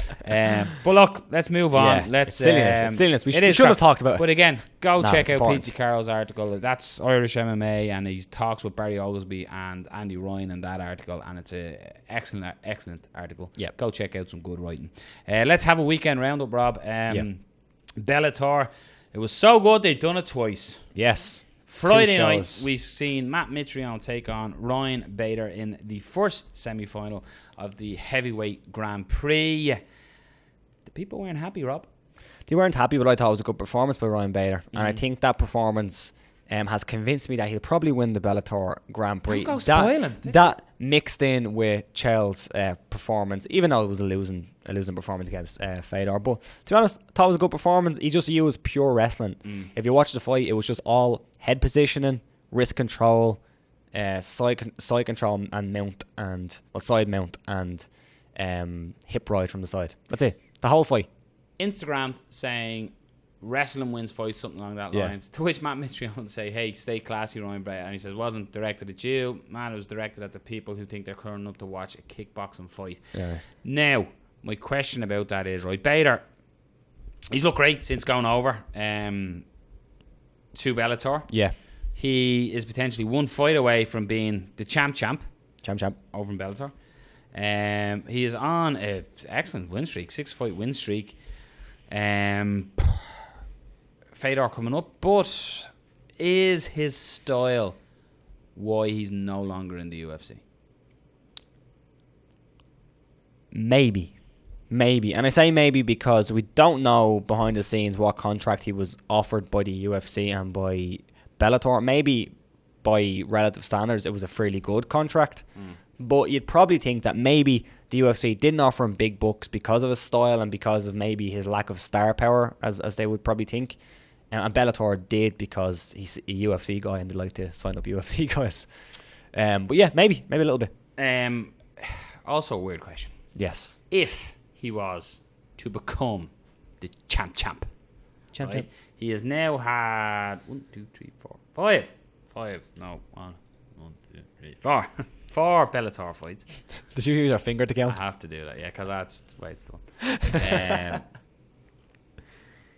look, let's move on. Yeah. Let's It's silliness. We should have talked about it. But again, go check out important. Pete Carroll's article. That's Irish MMA, and he talks with Barry Oglesby and Andy Ryan in that article, and it's an excellent article. Yep. Go check out some good writing. Let's have a weekend roundup, Rob. Bellator. It was so good they'd done it twice. Yes. Friday night, we've seen Matt Mitrione take on Ryan Bader in the first semi-final of the Heavyweight Grand Prix. The people weren't happy, Rob. They weren't happy, but I thought it was a good performance by Ryan Bader. And I think that performance has convinced me that he'll probably win the Bellator Grand Prix. Don't go spoiling. That mixed in with Chael's performance, even though it was a losing performance against Fedor. But to be honest, I thought it was a good performance. He just used pure wrestling. If you watch the fight, it was just all head positioning, wrist control, side control and mount, and side mount and hip ride from the side. That's it. The whole fight. Instagram saying wrestling wins fights, something along that lines. To which Matt Mitrione say, "Hey, stay classy, Ryan Bader." And he says, "It wasn't directed at you, man. It was directed at the people who think they're turning up to watch a kickboxing fight." Yeah. Now, my question about that is, right, Bader, he's looked great since going over to Bellator. Yeah. He is potentially one fight away from being the champ over in Bellator. He is on an excellent win streak, 6-fight win streak. Fedor coming up, but is his style why he's no longer in the UFC? Maybe. And I say maybe because we don't know behind the scenes what contract he was offered by the UFC and by Bellator. Maybe by relative standards it was a fairly good contract. But you'd probably think that maybe the UFC didn't offer him big bucks because of his style and because of maybe his lack of star power, as they would probably think. And Bellator did because he's a UFC guy and they like to sign up UFC guys. But yeah, maybe a little bit. Also a weird question. Yes. If he was to become the champ, right? He has now had 4 4 Bellator fights. Did you use your finger to count? I have to do that, yeah, because that's the way it's done.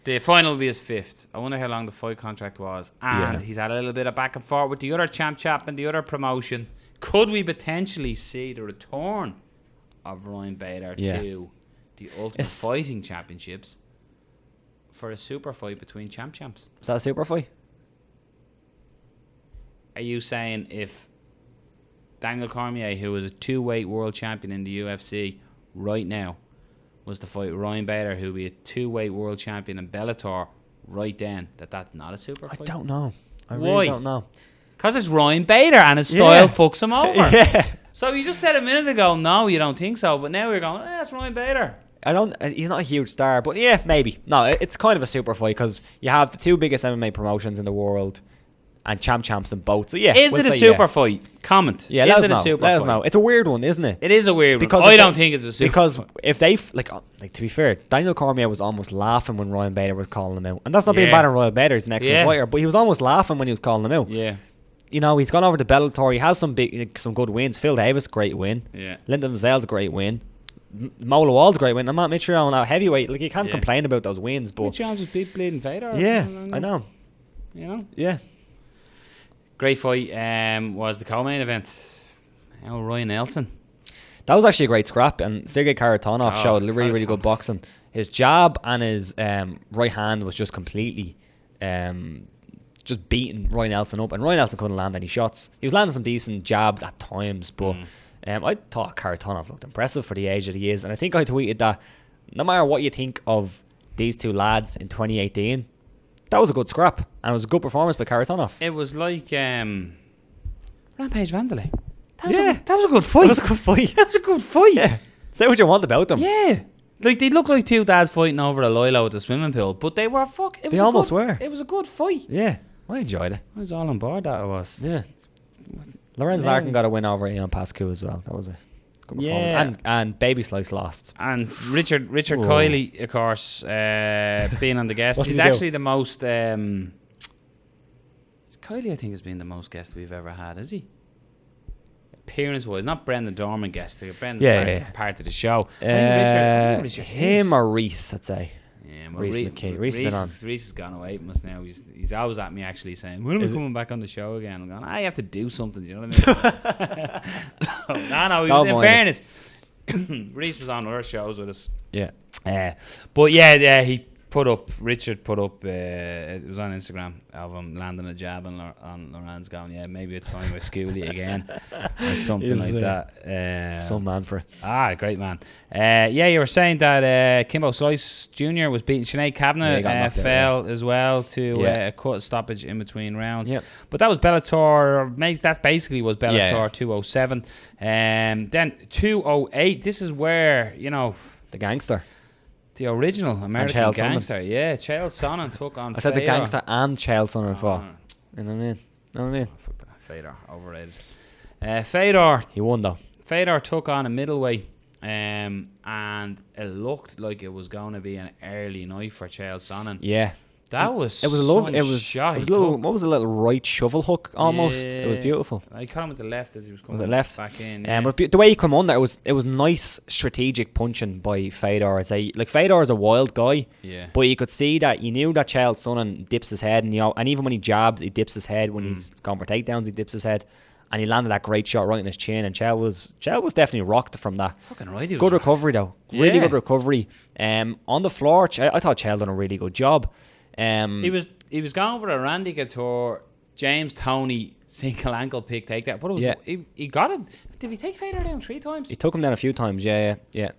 The final will be his 5th. I wonder how long the fight contract was. And he's had a little bit of back and forth with the other champ and the other promotion. Could we potentially see the return of Ryan Bader to the Ultimate Fighting Championships for a super fight between champs? Is that a super fight? Are you saying if Daniel Cormier, who is a 2-weight world champion in the UFC right now, was to fight Ryan Bader, who would be a 2-weight world champion in Bellator right then, that's not a super fight? I don't know. I Why? really don't know. Because it's Ryan Bader and his style fucks him over. Yeah. So you just said a minute ago, no, you don't think so, but now you're going, it's Ryan Bader. He's not a huge star, but yeah, maybe. No, it's kind of a super fight because you have the 2 biggest MMA promotions in the world and champs in both. So yeah, is it a super fight? Comment. Yeah, let us know. It's a weird one, isn't it? It is a weird one. I don't think it's a super because fight. If they to be fair, Daniel Cormier was almost laughing when Ryan Bader was calling him out, and that's not being bad on Ryan Bader. He's an excellent fighter, but he was almost laughing when he was calling him out. Yeah. You know, he's gone over to Bellator. He has some good wins. Phil Davis, great win. Yeah. Lyndon Vazel's a great win. Mola Wall's a great win. And Matt Mitrione now heavyweight. Like, you can't complain about those wins, but Mitrione's just beat bleeding Fedor. Yeah, I know. You know. Yeah. Great fight. Was the co-main event. Ryan Nelson. That was actually a great scrap, and Sergey Kharitonov showed really, really good Kharitonov. boxing. His jab and his right hand was just completely just beating Roy Nelson up, and Roy Nelson couldn't land any shots. He was landing some decent jabs at times, but I thought Kharitonov looked impressive for the age that he is, and I think I tweeted that no matter what you think of these two lads in 2018, that was a good scrap, and it was a good performance by Kharitonov. It was like Rampage Vanderlei. That Yeah. was a good fight. That was a good fight. That was a good fight. Yeah. Say what you want about them. Yeah. Like, they looked like two dads fighting over a lilo at the swimming pool, but they were They almost were. It was a good fight. Yeah. I enjoyed it. I was all on board, that it was. Yeah. Lorenz Larkin got a win over Ian Pascu as well. That was a good performance. Yeah. And Baby Slice lost. And Richard Whoa. Kiley, of course, being on the guest. What did He's he do? actually the most... Kiley, I think, has been the most guest we've ever had, is he? Appearance-wise, not Brendan Dorman guest. Brendan's part of the show. I think Richard Him is. or Reese, I'd say. Yeah, Reece McKay. Reece been on. Reece has gone away from us now. He's always at me actually saying, when are we coming back on the show again? I'm going, I have to do something, do you know what I mean? No, he was, in fairness, Reece was on other shows with us. Yeah. But yeah, Richard put up, it was on Instagram of him landing a jab on Lorenz going, yeah, maybe it's time I school you again or something like that. Some man for it. Great man. Yeah, you were saying that Kimbo Slice Jr. was beating Sinead Kavanagh, fell as well to a cut stoppage in between rounds. Yep. But that was Bellator, that basically was Bellator 207. Then 208, this is where, The gangster. the original American Chael gangster. Yeah, Chael Sonnen took on I said Fedor. the gangster and Chael Sonnen fought. You know what I mean? Fuck that. Fedor, overrated. Fedor He won though. Fedor took on a middleweight, and it looked like it was going to be an early night for Chael Sonnen. Yeah. That was It was a lovely. It was shot. a little. What was a little right shovel hook almost? It was beautiful. I caught him with the left as he was coming Was it left? back in. But the way he come under, it was nice strategic punching by Fedor. I'd say like Fedor is a wild guy, but you could see that you knew that Chael Sonnen dips his head, and even when he jabs, he dips his head. When he's gone for takedowns, he dips his head, and he landed that great shot right in his chin. And Chael was definitely rocked from that. Fucking right, he was good rocked. recovery though, really good recovery. On the floor, I thought Chael done a really good job. He was going for a Randy Couture, James Toney single ankle pick takedown. But it was he got it. Did he take Fedor down 3 times? He took him down a few times. Yeah. He And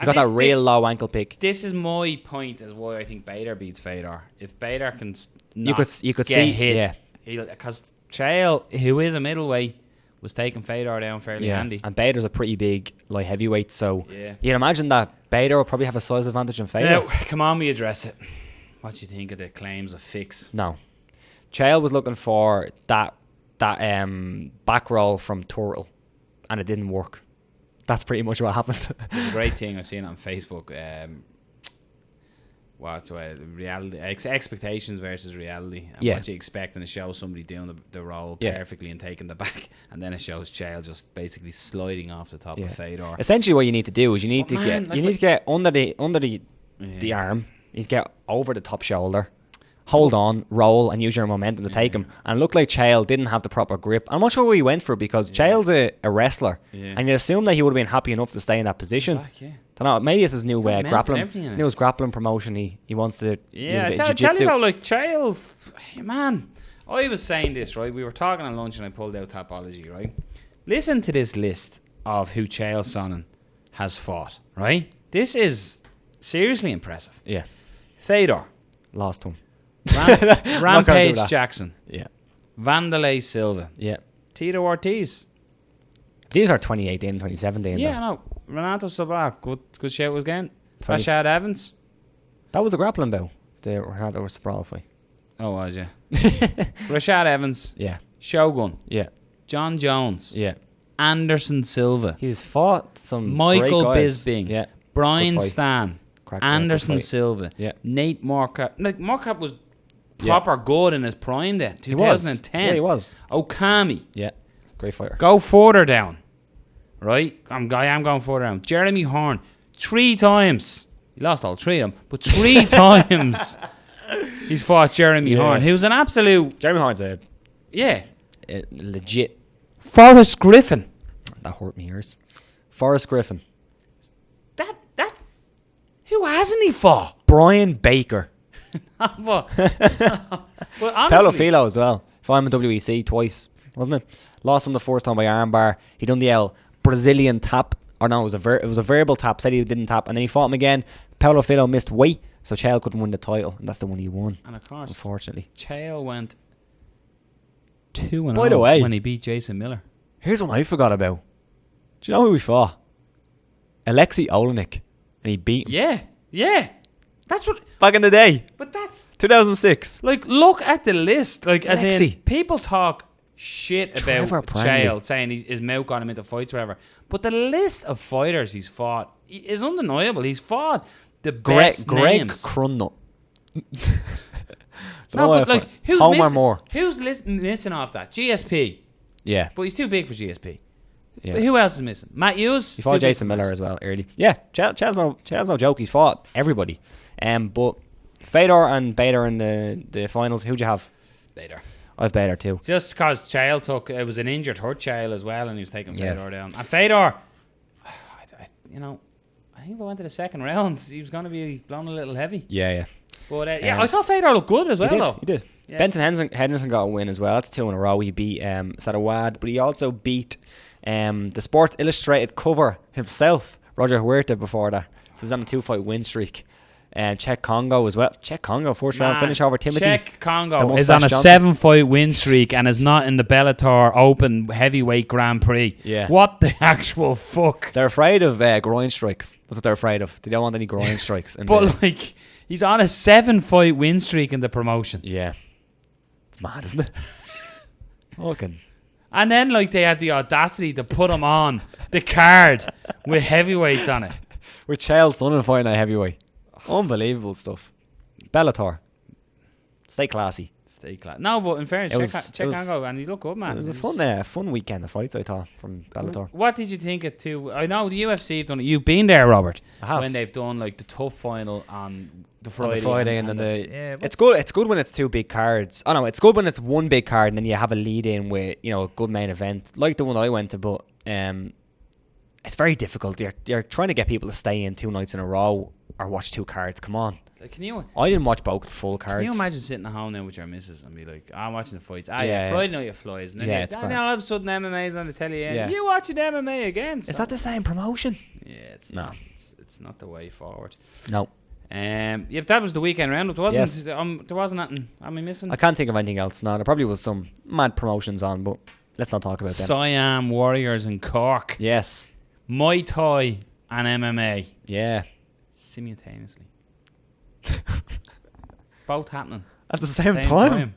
got that real low ankle pick. This is my point as why I think Bader beats Fedor. If Bader can You could get see hit, because Chael, who is a middleweight, was taking Fedor down fairly handy. And Bader's a pretty big light heavyweight, so Yeah. you'd imagine that Bader will probably have a size advantage in Fedor. Now, come on, we address it. What do you think of the claims of fix? No. Chael was looking for that back roll from Turtle, and it didn't work. That's pretty much what happened. There's a great thing I've seen on Facebook. Reality expectations versus reality. And what you expect, and it shows somebody doing the roll perfectly and taking the back, and then it shows Chael just basically sliding off the top of Fedor. Essentially, what you need to do is you need to get under the arm. You need to get over the top shoulder, hold on, roll, and use your momentum to take him. And it looked like Chael didn't have the proper grip. I'm not sure what he went for because Chael's a wrestler, and you assume that he would have been happy enough to stay in that position. Don't know. Maybe it's his new grappling promotion. He wants to use a bit of jiu-jitsu. Tell you about like Chael, man. I was saying this right. We were talking at lunch, and I pulled out Tapology. Right. Listen to this list of who Chael Sonnen has fought. Right. This is seriously impressive. Yeah. Fedor. Lost him. Rampage Jackson. Yeah. Vanderlei Silva. Yeah. Tito Ortiz. These are 2018 and 2017. Yeah, no. Renato Sobral. Good shout again. Rashad Evans. That was a grappling bout. The Renato Sobral fight. Oh, was, yeah. Rashad Evans. Yeah. Shogun. Yeah. John Jones. Yeah. Anderson Silva. He's fought some Michael great guys. Bisbing. Yeah. Brian Stan. Anderson Silva. Yeah. Nate Marquardt. Like, Marquardt was proper good in his prime then. 2010. Yeah, he was. Okami. Yeah. Great fighter. Go further down. Right? I am going further down. Jeremy Horn. 3 times. He lost all 3 of them. But 3 times he's fought Jeremy Horn. He was an absolute... Jeremy Horn's a Yeah. legit... Forrest Griffin. That hurt me ears. Forrest Griffin. That who hasn't he fought? Brian Baker. But Paulo honestly, Filo as well. Fought him in WEC twice, wasn't it? Lost him the first time by armbar. He done the Brazilian tap. Or no, it was a verbal tap. Said he didn't tap. And then he fought him again. Paulo Filo missed weight. So Chael couldn't win the title. And that's the one he won. and of course, Unfortunately. Chael went 2-0 By the way, when he beat Jason Miller. Here's one I forgot about. Do you know who we fought? Alexei Olenek. And he beat him. Yeah. That's what. Back in the day. But that's 2006. like, look at the list. Like, as in, Alexei. people talk shit Trevor about Prangley. Chael, saying his mouth got him into fights, or whatever. But the list of fighters he's fought is undeniable. He's fought the best Greg names. Crunnut. No, but like, who's Homer missing? Moore. Who's missing off that? GSP. Yeah. But he's too big for GSP. Yeah. But who else is missing? Matt Hughes. He fought Jason Miller as well early. Yeah, Chael's no joke. He's fought everybody. But Fedor and Bader in the finals. Who'd you have? Bader. I have Bader too. Just because Chael took, it was an injured hurt Chael as well, and he was taking Yeah. Fedor down. And Fedor, I think if I went to the second round, he was going to be blown a little heavy. Yeah. But I thought Fedor looked good as well, though. He did. Yeah. Benson Henderson got a win as well. That's 2 in a row. He beat Sadawad, but he also beat the Sports Illustrated cover himself, Roger Huerta, before that. So he was on a 2-fight win streak. Czech Congo as well. Czech Congo, first round finish over Timothy. Czech Congo the is on a Mustache Johnson. 7-fight win streak and is not in the Bellator Open Heavyweight Grand Prix. Yeah. What the actual fuck? They're afraid of groin strikes. That's what they're afraid of. They don't want any groin strikes. But like, he's on a 7-fight win streak in the promotion. Yeah. It's mad, isn't it? Fucking. And then, like, they had the audacity to put him on the card with heavyweights on it. With Chael Sonnen fighting at heavyweight. Unbelievable stuff. Bellator. Stay classy. Stay class. No, but in fairness, check Congo, and he looked good, man. It was a fun weekend of fights, I thought, from Bellator. What did you think of I know the UFC have done it. You've been there, Robert. I have. When they've done like the tough final on the On Friday. and then the yeah, it's good. It's good when it's two big cards. Oh no, it's good when it's one big card and then you have a lead in with a good main event like the one I went to. But it's very difficult. You're trying to get people to stay in 2 nights in a row or watch 2 cards. Come on. Can you I didn't watch both full cards. Can you imagine sitting at home now with your missus and be like, I'm watching the fights. Yeah. Friday night it flies. And then Yeah, it's and grand. then all of a sudden MMA's on the telly. Yeah. You watching MMA again? Is that the same promotion? Yeah, it's No. not. It's not the way forward. No. Yeah, but that was the weekend roundup. There wasn't. Yes. There wasn't nothing. Am I missing? I can't think of anything else now. There probably was some mad promotions on, but let's not talk about them. Siam Warriors in Cork. Yes. Muay Thai and MMA Yeah. simultaneously. Both happening. At the same time.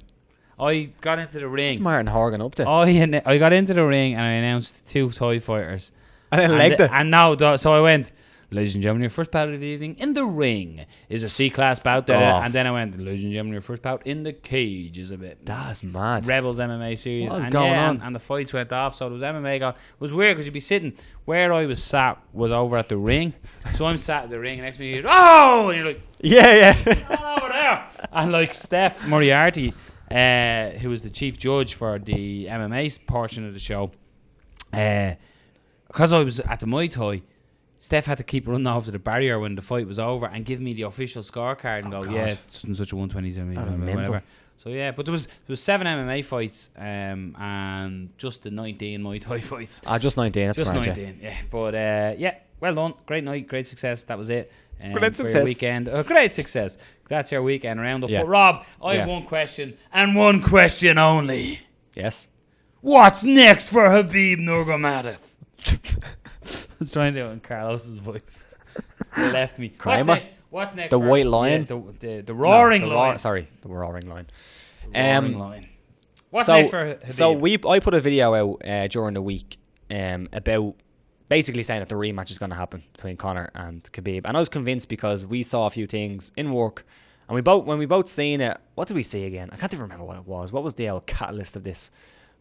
I got into the ring. It's Martin Horgan up there. I got into the ring and I announced 2 Thai fighters. And then legged it. And now, so I went, ladies and gentlemen, your first bout of the evening in the ring is a C-class bout there. Off. And then I went, ladies and gentlemen, your first bout in the cage is a bit. That's mad. Rebels MMA series. What was and going yeah, on? And the fights went off, so there was MMA going. It was weird because you'd be sitting where I was sat was over at the ring. So I'm sat at the ring and next minute, oh! And you're like, Yeah. oh, over there. And like Steph Moriarty, who was the chief judge for the MMA portion of the show, because I was at the Muay Thai, Steph had to keep running off to the barrier when the fight was over and give me the official scorecard and go, God. yeah, it's such a 127, That's whatever. mental. So yeah, but there was 7 MMA fights and just the 19 Muay Thai fights. Just 19. That's Just grand, 19, yeah. But yeah, well done. Great night, great success. That was it. Great for your success. weekend. Great success. That's your weekend roundup. Yeah. But Rob, I have one question and one question only. Yes. What's next for Khabib Nurmagomedov? I was trying to do it in Carlos's voice. He left me. Kramer? What's next? The for, White Lion? Yeah, the Roaring No, Lion. the Roaring Lion. Roaring Lion. What's next for Khabib? So I put a video out during the week about basically saying that the rematch is going to happen between Conor and Khabib, and I was convinced because we saw a few things in work, and when we both seen it. What did we see again? I can't even remember what it was. What was the old catalyst of this?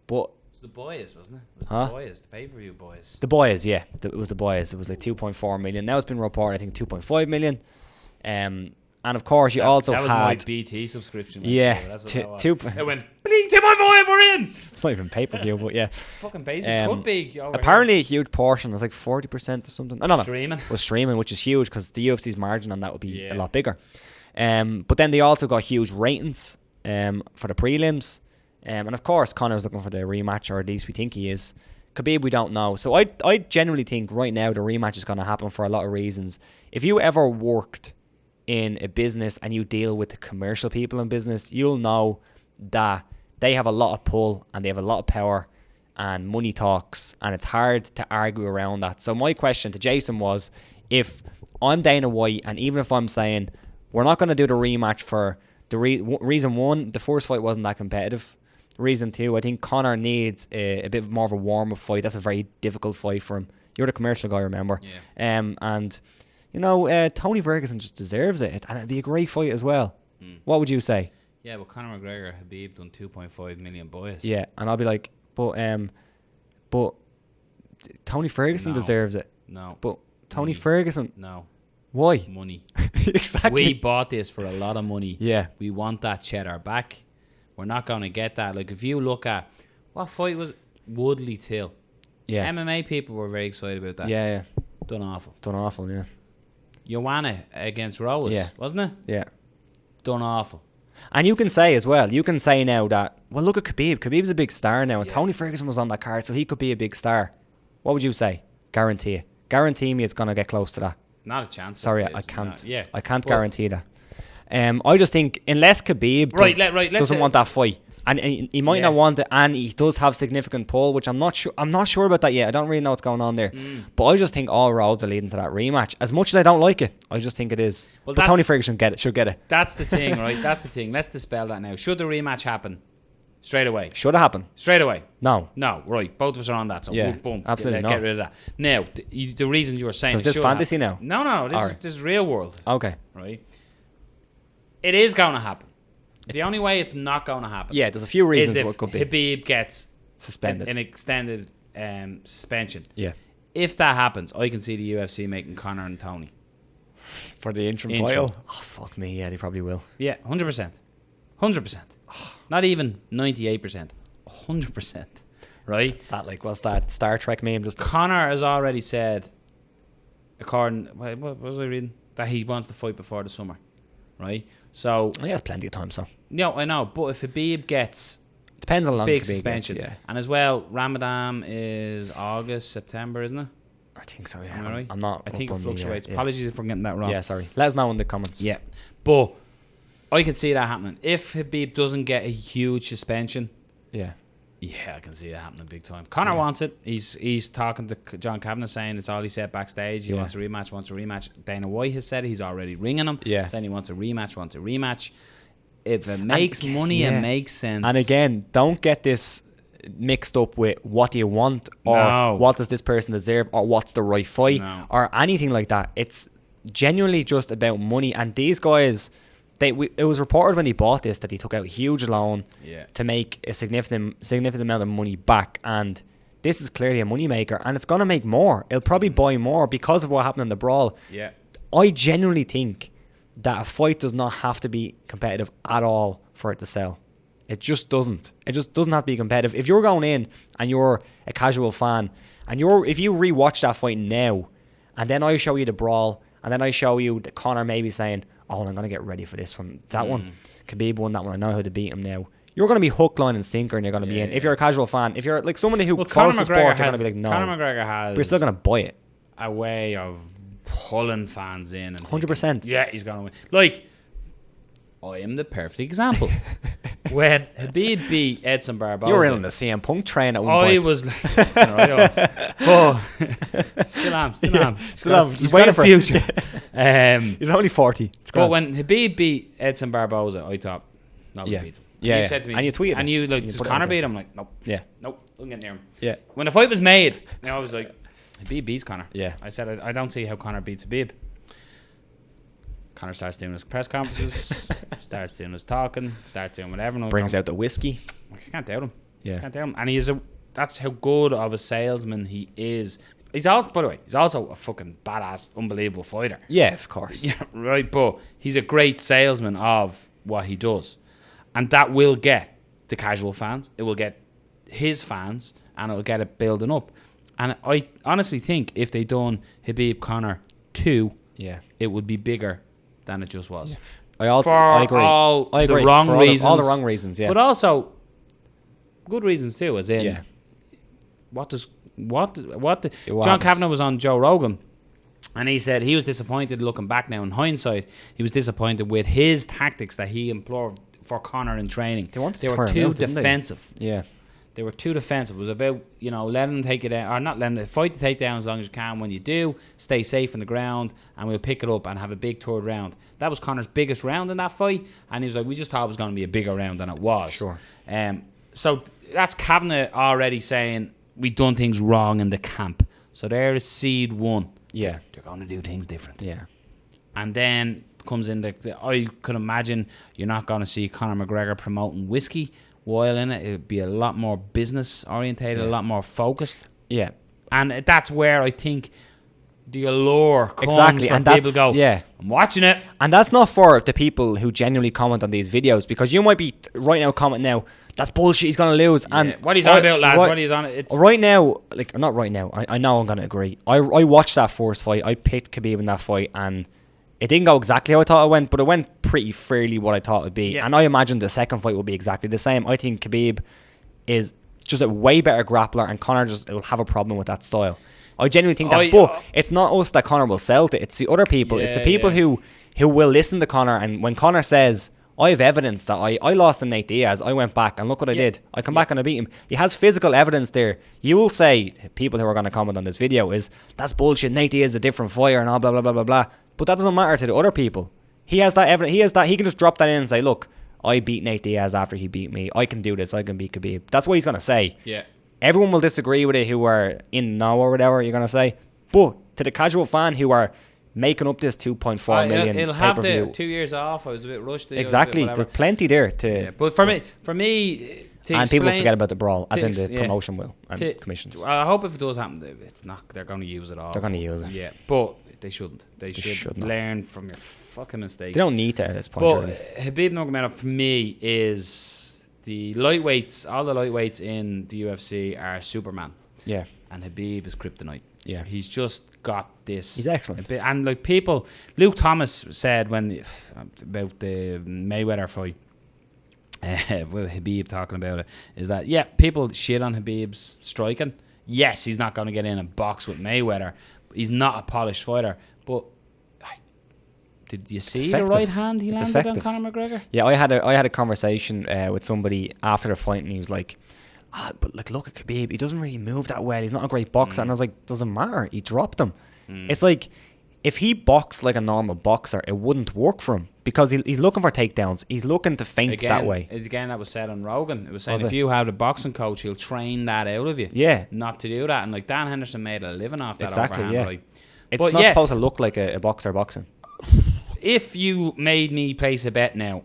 But It was the boys, wasn't it? It was Huh? the boys, the pay-per-view boys. the boys, yeah, it was the boys. It was like 2.4 million. Now it's been reported, I think 2.5 million. And And of course, you also that was had my BT subscription. Yeah, that's what two. it went. Blink to my 5, we're in. It's not even pay-per-view, but yeah. Fucking basic could be. Apparently, a huge portion was like 40% or something. No, streaming was streaming, which is huge because the UFC's margin on that would be a lot bigger. But then they also got huge ratings for the prelims, and of course, Conor's looking for the rematch, or at least we think he is. Khabib, we don't know. So I genuinely think right now the rematch is going to happen for a lot of reasons. If you ever worked in a business and you deal with the commercial people in business, you'll know that they have a lot of pull and they have a lot of power and money talks, and it's hard to argue around that. So my question to Jason was, if I'm Dana White, and even if I'm saying we're not going to do the rematch for the reason one, the first fight wasn't that competitive. Reason two, I think Conor needs a bit more of a warm-up fight. That's a very difficult fight for him. You're the commercial guy, remember? Yeah. And you know, Tony Ferguson just deserves it, and it'd be a great fight as well. What would you say? Yeah, but Conor McGregor, Khabib done 2.5 million buys. Yeah, and I'll be like, but Tony Ferguson deserves it. No. But Tony Ferguson. No. Why? Money. Exactly. We bought this for a lot of money. Yeah. We want that cheddar back. We're not going to get that. Like, if you look at what fight was Woodley Till. Yeah. MMA people were very excited about that. Yeah. Done awful. Done awful, yeah. Joanna against Rose, wasn't it? Yeah. Done awful. And you can say as well, now that, well, look at Khabib. Khabib's a big star now, and Tony Ferguson was on that card, so he could be a big star. What would you say? Guarantee it. Guarantee me it's going to get close to that. Not a chance. Sorry, I can't. No, I can't guarantee that. I just think, unless Khabib doesn't want that fight, and he might not want it, and he does have significant pull, which I'm not sure about that yet. I don't really know what's going on there. But I just think all roads are leading to that rematch. As much as I don't like it, I just think it is. Well, but Tony Ferguson should get it. That's the thing, right? That's the thing. Let's dispel that now. Should the rematch happen? Straight away. Should it happen? Straight away. No, right. Both of us are on that. So boom. Absolutely get rid of that. Now, the reason you were saying... So is this fantasy now? No. This is real world. Okay. Right? It is going to happen. The only way it's not going to happen... Yeah, there's a few reasons is what could if be. Habib gets... Suspended. An extended suspension. Yeah. If that happens, I can see the UFC making Conor and Tony. For the interim title? Oh, fuck me. Yeah, they probably will. Yeah, 100%. 100%. Not even 98%. 100%. Right? Is that like, what's that Star Trek meme? Conor has already said, according, what was I reading? That he wants to fight before the summer. Right? So he has plenty of time, so. No, I know, but if Habib gets depends on how long big Khabib suspension, gets, and as well, Ramadan is August, September, isn't it? I think so, yeah. Am I right? I'm not. I think it fluctuates. Apologies if we're getting that wrong. Yeah, sorry. Let us know in the comments. Yeah, but I can see that happening. If Habib doesn't get a huge suspension, yeah, I can see that happening big time. Conor wants it. He's talking to John Kavanagh saying it's all he said backstage. He wants a rematch. Dana White has said it. He's already ringing him. Yeah, saying he wants a rematch. If it makes money, it makes sense. And again, don't get this mixed up with what do you want, or what does this person deserve, or what's the right fight, or anything like that. It's genuinely just about money. And these guys, it was reported when he bought this that he took out a huge loan to make a significant amount of money back, and this is clearly a money maker, and it's going to make more. It'll probably buy more because of what happened in the brawl. I genuinely think that a fight does not have to be competitive at all for it to sell. It just doesn't. It just doesn't have to be competitive. If you're going in and you're a casual fan, and if you rewatch that fight now, and then I show you the brawl, and then I show you that Conor maybe saying, "Oh, I'm going to get ready for this one." That one, Khabib won that one. I know how to beat him now. You're going to be hook, line, and sinker, and you're going to be in. If you're a casual fan, if you're like someone who follows the sport, you're going to be like, no. Conor McGregor has. But you're still going to buy it. A way of pulling fans in. 100%. Yeah, he's going to win. Like, I am the perfect example. When Habib beat Edson Barboza, you were in on the CM Punk train at one point. I was. Still am. He's got a future. He's only 40. But when Habib beat Edson Barboza, I thought, nobody beats him. You said to me, and you tweeted, and you like, does Conor beat him? I'm like, nope. Yeah. Nope. I'm getting near him. Yeah. When the fight was made, I was like, Habib beats Conor. Yeah. I said, I don't see how Conor beats Habib. Conor starts doing his press conferences, starts doing his talking, starts doing whatever. Brings out the whiskey. I can't doubt him. Yeah. Can't doubt him. And that's how good of a salesman he is. He's also, by the way, he's also a fucking badass, unbelievable fighter. Yeah, of course. Yeah, right. But he's a great salesman of what he does, and that will get the casual fans. It will get his fans, and it'll get it building up. And I honestly think if they done Khabib Conor 2, it would be bigger than it just was. Yeah. I agree. All I agree. The wrong reasons. All the wrong reasons, yeah. But also good reasons too, as in John Kavanagh was on Joe Rogan, and he said he was disappointed looking back now in hindsight. He was disappointed with his tactics that he employed for Conor in training. They were too defensive. Yeah. They were too defensive. It was about, letting them take it down, or not letting them fight the takedown as long as you can. When you do, stay safe on the ground, and we'll pick it up and have a big third round. That was Conor's biggest round in that fight, and he was like, we just thought it was going to be a bigger round than it was. Sure. So that's Kavanagh already saying we done things wrong in the camp. So there is seed one. Yeah. They're going to do things different. Yeah. And then comes in I could imagine you're not going to see Conor McGregor promoting whiskey while in it. It would be a lot more business orientated, a lot more focused. Yeah. And that's where I think the allure comes from. And people go, yeah, I'm watching it. And that's not for the people who genuinely comment on these videos, because you might be right now commenting now, that's bullshit, he's going to lose. Yeah. And what he's on about, lads, what he's on it. Right now, like, not right now, I know I'm going to agree. I watched that first fight. I picked Khabib in that fight, and it didn't go exactly how I thought it went, but it went pretty fairly what I thought it would be. Yeah. And I imagine the second fight will be exactly the same. I think Khabib is just a way better grappler, and Conor just will have a problem with that style. I genuinely think that, but it's not us that Conor will sell to. It's the other people. It's the people who will listen to Conor, and when Conor says, I have evidence that I lost to Nate Diaz, I went back and look what I did. I come back and I beat him. He has physical evidence there. You will say, people who are going to comment on this video, is that's bullshit. Nate Diaz is a different fighter and all blah blah blah blah blah. But that doesn't matter to the other people. He has that evidence. He can just drop that in and say, look, I beat Nate Diaz after he beat me. I can do this. I can beat Khabib. That's what he's going to say. Yeah. Everyone will disagree with it who are in know or whatever you're going to say. But to the casual fan who are making up this 2.4 million it'll have pay-per-view. the 2 years off. I was a bit rushed. Exactly. There's plenty there to... Yeah. But for me... And people forget about the brawl, as in the promotion will and commissions. I hope if it does happen, it's not. They're going to use it all. They're going to use it. Yeah, but they shouldn't. They should learn from your fucking mistakes. They don't need to at this point. But really. Khabib Nurmagomedov for me is the lightweights. All the lightweights in the UFC are Superman. Yeah. And Khabib is kryptonite. Yeah. He's just got this. He's excellent. And like people, Luke Thomas said about the Mayweather fight. With Khabib talking about it, is that people shit on Khabib's striking. Yes, he's not going to get in a box with Mayweather. He's not a polished fighter. But did you see the right hand he landed on Conor McGregor? Yeah, I had a conversation with somebody after the fight, and he was like, but like, look at Khabib, he doesn't really move that well. He's not a great boxer. And I was like, doesn't matter. He dropped him. It's like, if he boxed like a normal boxer, it wouldn't work for him, because he's looking for takedowns. He's looking to feint that way. Again, that was said on Rogan. It was saying if you have a boxing coach, he'll train that out of you. Yeah. Not to do that. And like Dan Henderson made a living off that. Exactly, overhand. yeah. Right? It's not supposed to look like a boxer boxing. If you made me place a bet now,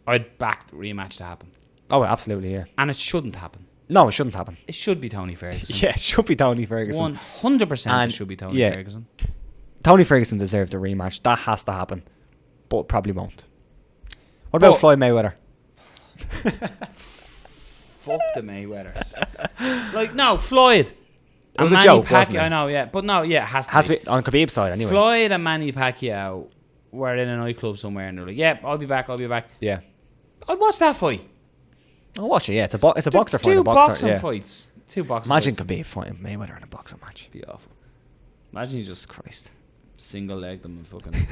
I'd back the rematch to happen. Oh, absolutely, yeah. And it shouldn't happen. No, it shouldn't happen. It should be Tony Ferguson. Yeah, it should be Tony Ferguson. 100% it should be Tony Ferguson. Tony Ferguson deserves the rematch. That has to happen. But it probably won't. What about Floyd Mayweather? Fuck the Mayweathers. Like, no, Floyd. It was a joke, wasn't it? I know, yeah. But no, yeah, it has to be. On Khabib's side, anyway. Floyd and Manny Pacquiao were in a nightclub somewhere, and they're like, I'll be back. Yeah. I'd watch that fight. I'll watch it, yeah. It's a boxer fight. Two boxing fights. Imagine Khabib fighting Mayweather in a boxing match. It'd be awful. Imagine you just Christ. Single-legged him and fucking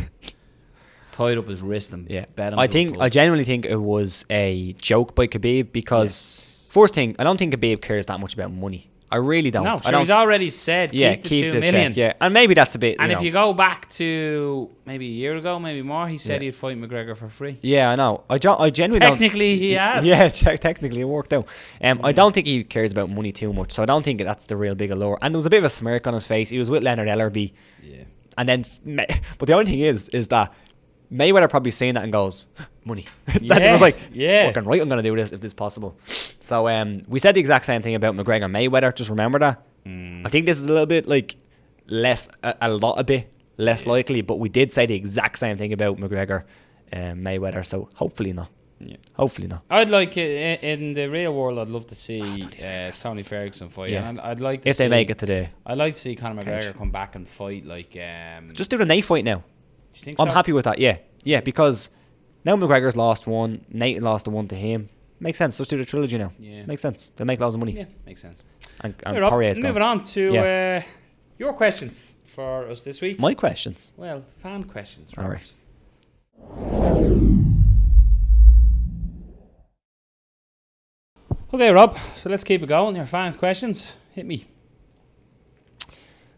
tied up his wrist and bet him. I genuinely think it was a joke by Khabib, because first thing, I don't think Khabib cares that much about money. I really don't. No, he's already said keep the 2 million. Check, and maybe that's a bit. And if you go back to maybe a year ago, maybe more, he said he'd fight McGregor for free. Yeah, I know. I genuinely technically he has. Yeah, technically it worked out. I don't think he cares about money too much, so I don't think that's the real big allure. And there was a bit of a smirk on his face. He was with Leonard Ellerby. Yeah. And then, but the only thing is that Mayweather probably seen that and goes, money. It was like, fucking right, I'm going to do this if this is possible. So we said the exact same thing about McGregor Mayweather. Just remember that. I think this is a little bit like a bit less likely, but we did say the exact same thing about McGregor and Mayweather, so hopefully not. Yeah. Hopefully not. I'd like in the real world. I'd love to see Tony Ferguson fight. Yeah. And I'd like to If they make it today. I'd like to see Conor McGregor come back and fight like. Just do the Nate fight now. Do you think I'm so? happy with that. Yeah, because now McGregor's lost one, Nate lost the one to him. Makes sense. Just do the trilogy now. Yeah. Makes sense. They'll make loads of money. Yeah, makes sense. And Right, Rob, Poirier's moving gone. on to your questions for us this week. My questions. Well, fan questions, All Robert. right. Okay, Rob. So let's keep it going. Your fans' questions. Hit me.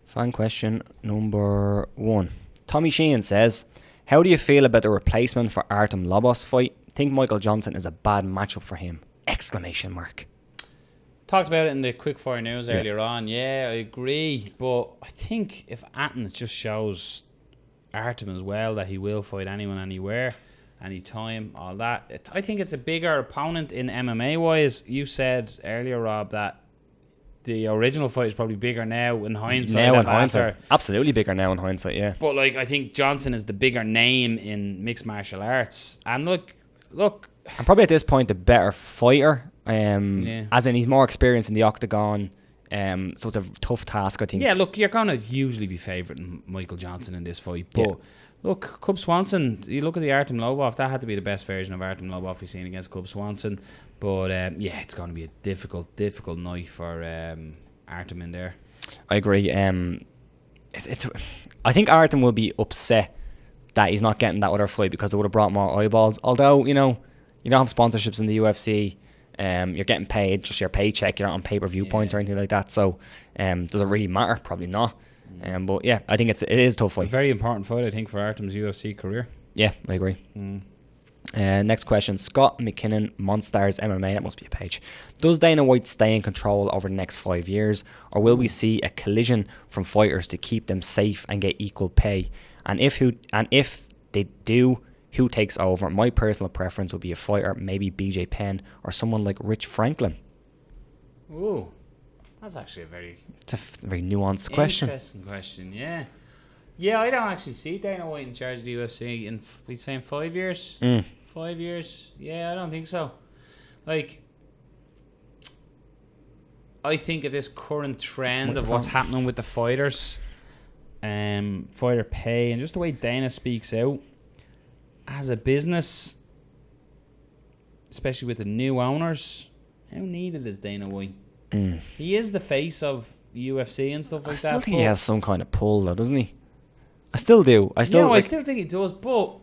Fan question number 1. Tommy Sheehan says, how do you feel about the replacement for Artem Lobos fight? Think Michael Johnson is a bad matchup for him? Exclamation mark. Talked about it in the quickfire news earlier on. Yeah, I agree. But I think if Atkins just shows Artem as well that he will fight anyone, anywhere, anytime, all that. I think it's a bigger opponent in MMA-wise. You said earlier, Rob, that the original fight is probably bigger now in hindsight. Absolutely bigger now in hindsight, yeah. But like, I think Johnson is the bigger name in mixed martial arts. And look, and probably at this point the better fighter. As in he's more experienced in the octagon. So it's a tough task, I think. Yeah, look, you're gonna usually be favouring Michael Johnson in this fight, but look, Cub Swanson. You look at the Artem Lobov. That had to be the best version of Artem Lobov we've seen against Cub Swanson. But it's going to be a difficult night for Artem in there. I agree. I think Artem will be upset that he's not getting that other fight because it would have brought more eyeballs. Although you don't have sponsorships in the UFC. You're getting paid just your paycheck. You're not on pay-per-view points or anything like that. So does it really matter? Probably not. But yeah, I think it is a tough fight. A very important fight, I think, for Artem's UFC career. Yeah, I agree. Next question. Scott McKinnon, Monstars MMA. That must be a page. Does Dana White stay in control over the next 5 years, or will we see a collision from fighters to keep them safe and get equal pay? And if they do, who takes over? My personal preference would be a fighter, maybe BJ Penn or someone like Rich Franklin. Ooh, that's actually a very nuanced question. Interesting question, yeah. Yeah, I don't actually see Dana White in charge of the UFC in, we'd say, in 5 years. 5 years? Yeah, I don't think so. Like, I think of this current trend of what's happening with the fighters, fighter pay, and just the way Dana speaks out as a business, especially with the new owners. How needed is Dana White? He is the face of the UFC and stuff like that. I still think he has some kind of pull, though, doesn't he? I still do. I still think he does, but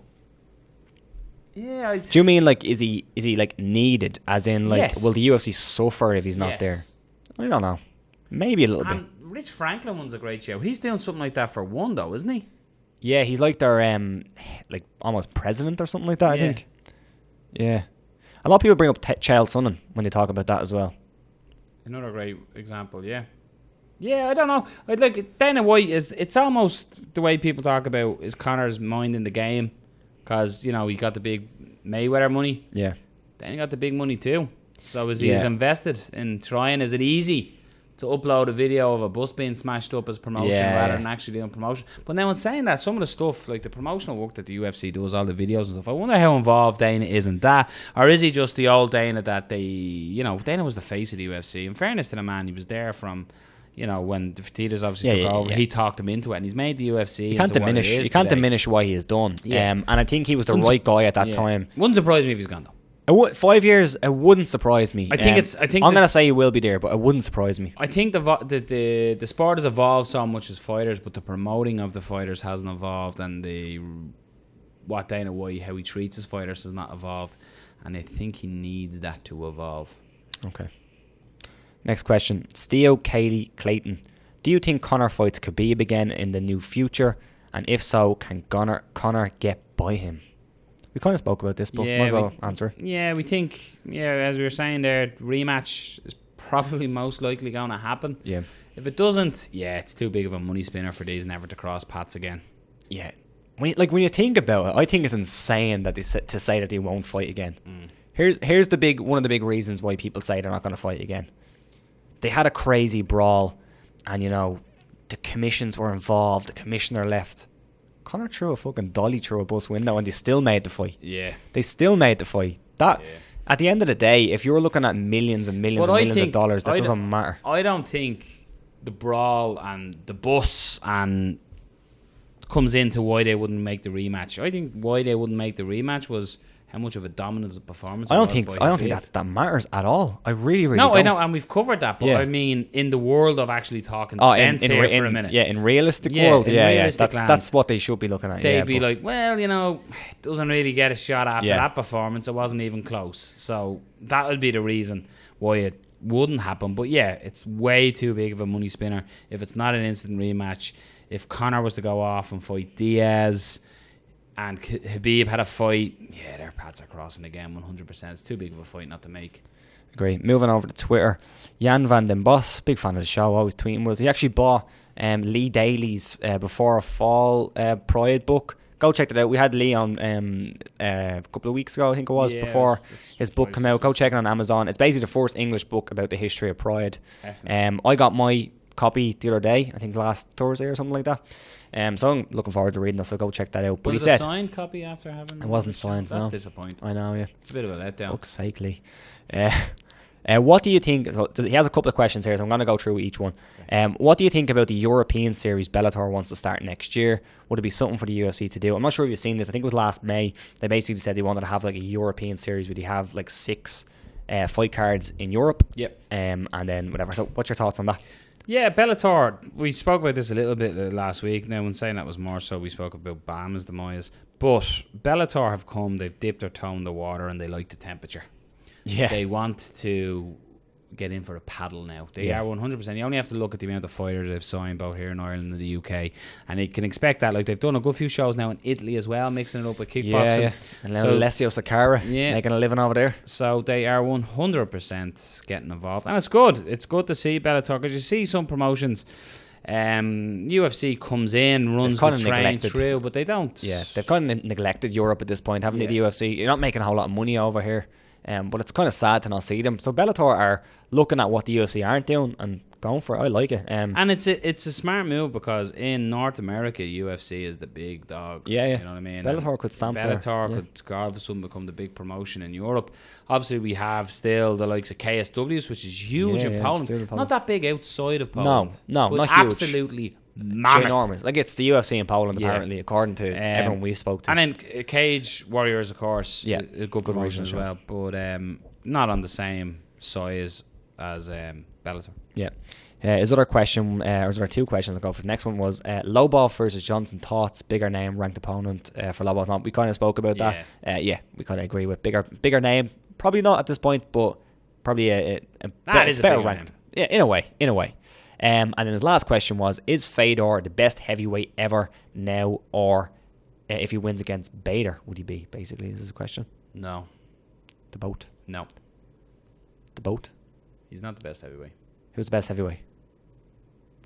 yeah. Do you mean like is he like needed? As in like, yes. Will the UFC suffer if he's not there? I don't know. Maybe a little bit. Rich Franklin one's a great show. He's doing something like that for one, though, isn't he? Yeah, he's like their like almost president or something like that. I think. Yeah, a lot of people bring up Chael Sonnen when they talk about that as well. Another great example. Yeah. Yeah, I don't know. Like Dana White it's almost the way people talk about is Conor's mind in the game, because he got the big Mayweather money. Yeah. Then he got the big money too. So he's invested in trying. Is it easy to upload a video of a bus being smashed up as promotion rather than actually doing promotion? But now in saying that, some of the stuff like the promotional work that the UFC does, all the videos and stuff, I wonder how involved Dana is in that, or is he just the old Dana that Dana was the face of the UFC. In fairness to the man, he was there from. When the Fertitas obviously took over, he talked him into it, and he's made the UFC. You can't diminish what he has done. Yeah. And I think he was the right guy at that time. Wouldn't surprise me if he's gone though. 5 years, it wouldn't surprise me. I'm gonna say he will be there, but it wouldn't surprise me. I think the sport has evolved so much as fighters, but the promoting of the fighters hasn't evolved, and what Dana White, how he treats his fighters, has not evolved, and I think he needs that to evolve. Okay. Next question. Steo Cayley Clayton. Do you think Conor fights Khabib again in the new future? And if so, can Conor get by him? We kind of spoke about this, but might as well answer. Yeah, we think, as we were saying there, rematch is probably most likely going to happen. Yeah. If it doesn't, it's too big of a money spinner for these never to cross paths again. Yeah. When you think about it, I think it's insane that to say that they won't fight again. Here's one of the big reasons why people say they're not going to fight again. They had a crazy brawl, and the commissions were involved. The commissioner left. Conor threw a fucking dolly through a bus window, and they still made the fight. Yeah, they still made the fight. At the end of the day, if you're looking at millions and millions and millions of dollars, that doesn't matter. I don't think the brawl and the bus and comes into why they wouldn't make the rematch. I think why they wouldn't make the rematch was how much of a dominant performance. I don't think that matters at all. I really don't. No, I know, and we've covered that. But I mean, in the world of actually talking sense here for a minute. Yeah, in realistic world, that's what they should be looking at. They'd be like, well, it doesn't really get a shot after that performance. It wasn't even close. So that would be the reason why it wouldn't happen. But yeah, it's way too big of a money spinner. If it's not an instant rematch, if Conor was to go off and fight Diaz, and Khabib had a fight, their paths are crossing again 100%. It's too big of a fight not to make. Agree. Moving over to Twitter, Jan van den Bos, big fan of the show, always tweeting with us. He actually bought Lee Daly's Before a Fall Pride book. Go check that out. We had Lee on a couple of weeks ago, I think it was, before his book came out. Go check it on Amazon. It's basically the first English book about the history of Pride. I got my copy the other day, I think last Thursday or something like that. So I'm looking forward to reading that, so go check that out. But was it a signed copy after having it? Wasn't signed, That's disappointing. I know, yeah. It's a bit of a letdown. Fuck's sake, Lee. What do you think? So he has a couple of questions here, so I'm going to go through each one. What do you think about the European series Bellator wants to start next year? Would it be something for the UFC to do? I'm not sure if you've seen this. I think it was last May. They basically said they wanted to have like a European series where they have like 6 fight cards in Europe. Yep. And then whatever. So what's your thoughts on that? Yeah, Bellator, we spoke about this a little bit last week. Now, when saying that was more so, we spoke about Bama's demise. But Bellator have come, they've dipped their toe in the water, and they like the temperature. Yeah. They want to get in for a paddle now. They are 100%. You only have to look at the amount of fighters they've signed both here in Ireland and the UK, and you can expect that. Like, they've done a good few shows now in Italy as well, mixing it up with kickboxing. Yeah. And so, Alessio Sakara making a living over there. So they are 100% getting involved, and it's good. It's good to see Bellator, because you see some promotions. UFC comes in, runs the train through, but they don't. Yeah, they've kind of neglected Europe at this point, haven't they? The UFC, you're not making a whole lot of money over here. But it's kind of sad to not see them. So Bellator are looking at what the UFC aren't doing and going for it. I like it. And it's a smart move, because in North America, UFC is the big dog. Yeah. You know what I mean? Bellator could stamp there. Bellator could all of a sudden become the big promotion in Europe. Obviously, we have still the likes of KSWs, which is huge in Poland. Not that big outside of Poland. No, but not absolutely huge. Mammoth. Ginormous. Like, it's the UFC in Poland, apparently, according to everyone we spoke to. And then Cage Warriors, of course, a good promotion as well, but not on the same size as Bellator. Yeah. His other question, or is there 2 questions? I'll go for the next one. Was Lobov versus Johnson, thoughts? Bigger name, ranked opponent for Lobov. Not. We kind of spoke about that. We kind of agree with bigger name. Probably not at this point, but probably a better ranked. Name. Yeah, in a way. And then his last question was, is Fedor the best heavyweight ever now, or if he wins against Bader, would he be? Basically, is his question. No. The boat. No. The boat. He's not the best heavyweight. Who's the best heavyweight?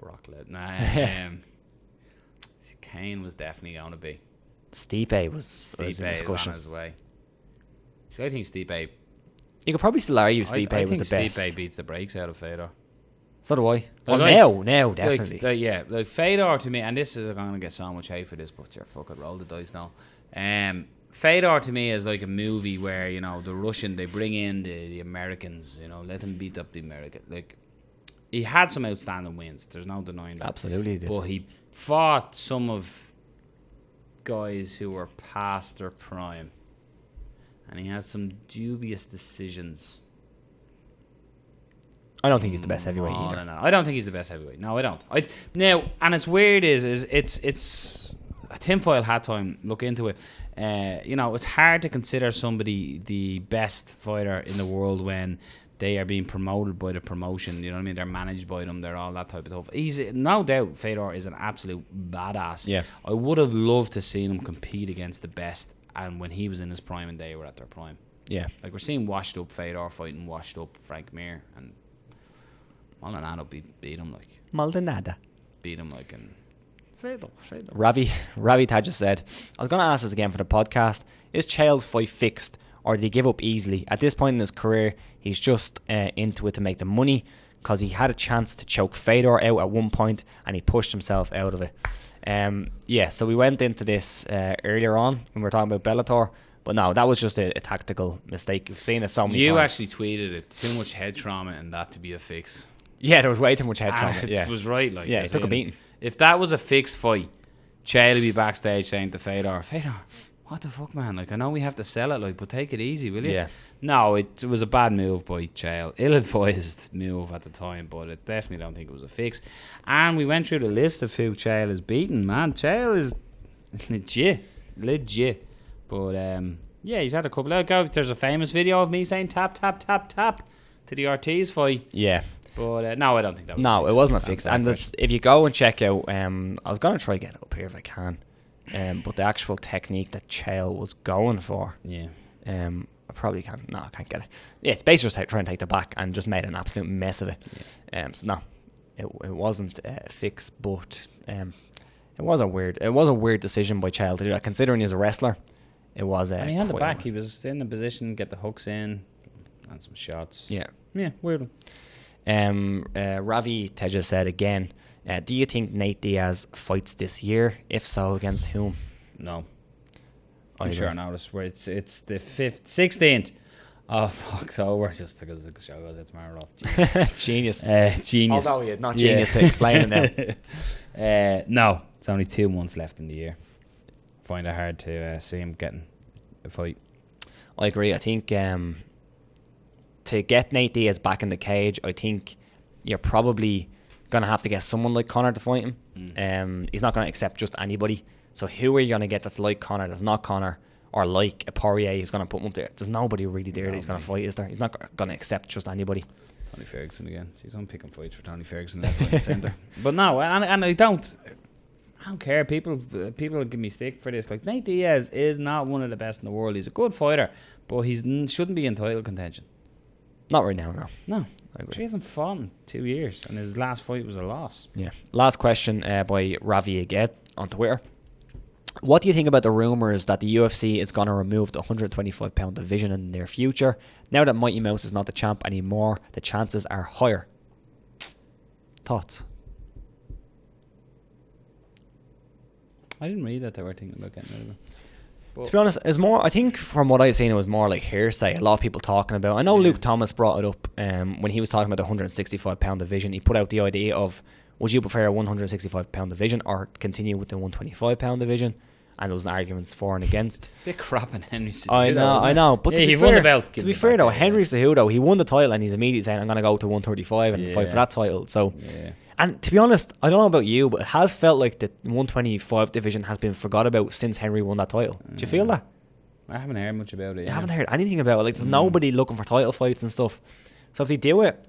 Brock Lesnar. Nah. Kane was definitely going to be. Stipe was in discussion. On his way. So I think Stipe. You could probably still argue Stipe was the best. I think Stipe beats the brakes out of Fedor. So do I. Well, now, definitely. Like Fedor to me, and this is going to get so much hate for this, but you're fucking roll the dice now. Fedor to me is like a movie where, the Russian, they bring in the Americans, let him beat up the American. Like, he had some outstanding wins. There's no denying that. Absolutely, he did. But he fought some of guys who were past their prime, and he had some dubious decisions. I don't think he's the best heavyweight either. No. I don't think he's the best heavyweight. No, I don't. Now, and it's weird is it's a tinfoil hat time. Look into it. It's hard to consider somebody the best fighter in the world when they are being promoted by the promotion. You know what I mean? They're managed by them. They're all that type of stuff. He's no doubt Fedor is an absolute badass. Yeah. I would have loved to see him compete against the best, and when he was in his prime and they were at their prime. Yeah. Like, we're seeing washed up Fedor fighting washed up Frank Mir, and Maldonado beat him like. Maldonado. Beat him like in. Fedor. Ravi Taj just said, I was going to ask this again for the podcast. Is Chael's fight fixed, or did he give up easily? At this point in his career, he's just into it to make the money. because he had a chance to choke Fedor out at one point and he pushed himself out of it. So we went into this earlier on when we were talking about Bellator, but no, that was just a tactical mistake. You've seen it so many times. You actually tweeted it, too much head trauma and that to be a fix. Yeah, there was way too much head trauma. It was right. Like, he took a beating. If that was a fixed fight, Chael would be backstage saying to Fedor, what the fuck, man? Like, I know we have to sell it, like, but take it easy, will you? Yeah. No, it was a bad move by Chael. Ill-advised move at the time, but I definitely don't think it was a fix. And we went through the list of who Chael is beaten, man. Chael is legit. But, he's had a couple. There's a famous video of me saying tap, tap, tap, tap to the Ortiz fight. Yeah. But, no, I don't think that was No, a fix. it wasn't a fix. And if you go and check out, I was going to try to get it up here if I can, but the actual technique that Chael was going for, I probably can't. No, I can't get it. Yeah, it's basically just trying to take the back and just made an absolute mess of it. So no, it wasn't a fix, but it was a weird decision by Chael to do that. Considering he's a wrestler, it was. And he had the back. He was in a position, get the hooks in, and some shots. Yeah, weird one. Ravi Teja said again, do you think Nate Diaz fights this year? If so, against whom? No. I'm sure I noticed where it's the 16th of October, just because the show goes out tomorrow. Genius. Genius. Although you're not genius to explain it now. No, it's only 2 months left in the year. Find it hard to see him getting a fight. I agree. I think to get Nate Diaz back in the cage, I think you're probably going to have to get someone like Conor to fight him. He's not going to accept just anybody. So who are you going to get that's like Conor, that's not Conor, or like a Poirier who's going to put him up there? There's nobody really there that he's going to fight, is there? He's not going to accept just anybody. Tony Ferguson again. See, I'm picking fights for Tony Ferguson left, right, and centre. But no, and I don't care. People give me stick for this. Like, Nate Diaz is not one of the best in the world. He's a good fighter, but he shouldn't be in title contention. Not right now, no. No. He hasn't fought in 2 years, and his last fight was a loss. Yeah. Last question by Ravi again on Twitter. What do you think about the rumours that the UFC is going to remove the 125-pound division in the near future? Now that Mighty Mouse is not the champ anymore, the chances are higher. Thoughts? I didn't read that they were thinking about getting rid of it. But to be honest, it's more. I think from what I've seen, it was more like hearsay. A lot of people talking about. I know Luke Thomas brought it up when he was talking about the 165-pound division. He put out the idea of, would you prefer a 165-pound division or continue with the 125-pound division? And there was arguments for and against. Bit crap in Henry Cejudo. I know. But he won the belt. To be fair though, Henry Cejudo, he won the title and he's immediately saying, I'm going to go to 135 and fight for that title. So, and to be honest, I don't know about you, but it has felt like the 125 division has been forgot about since Henry won that title. Do you feel that? I haven't heard much about it. I haven't heard anything about it. Like, there's nobody looking for title fights and stuff. So if they do it,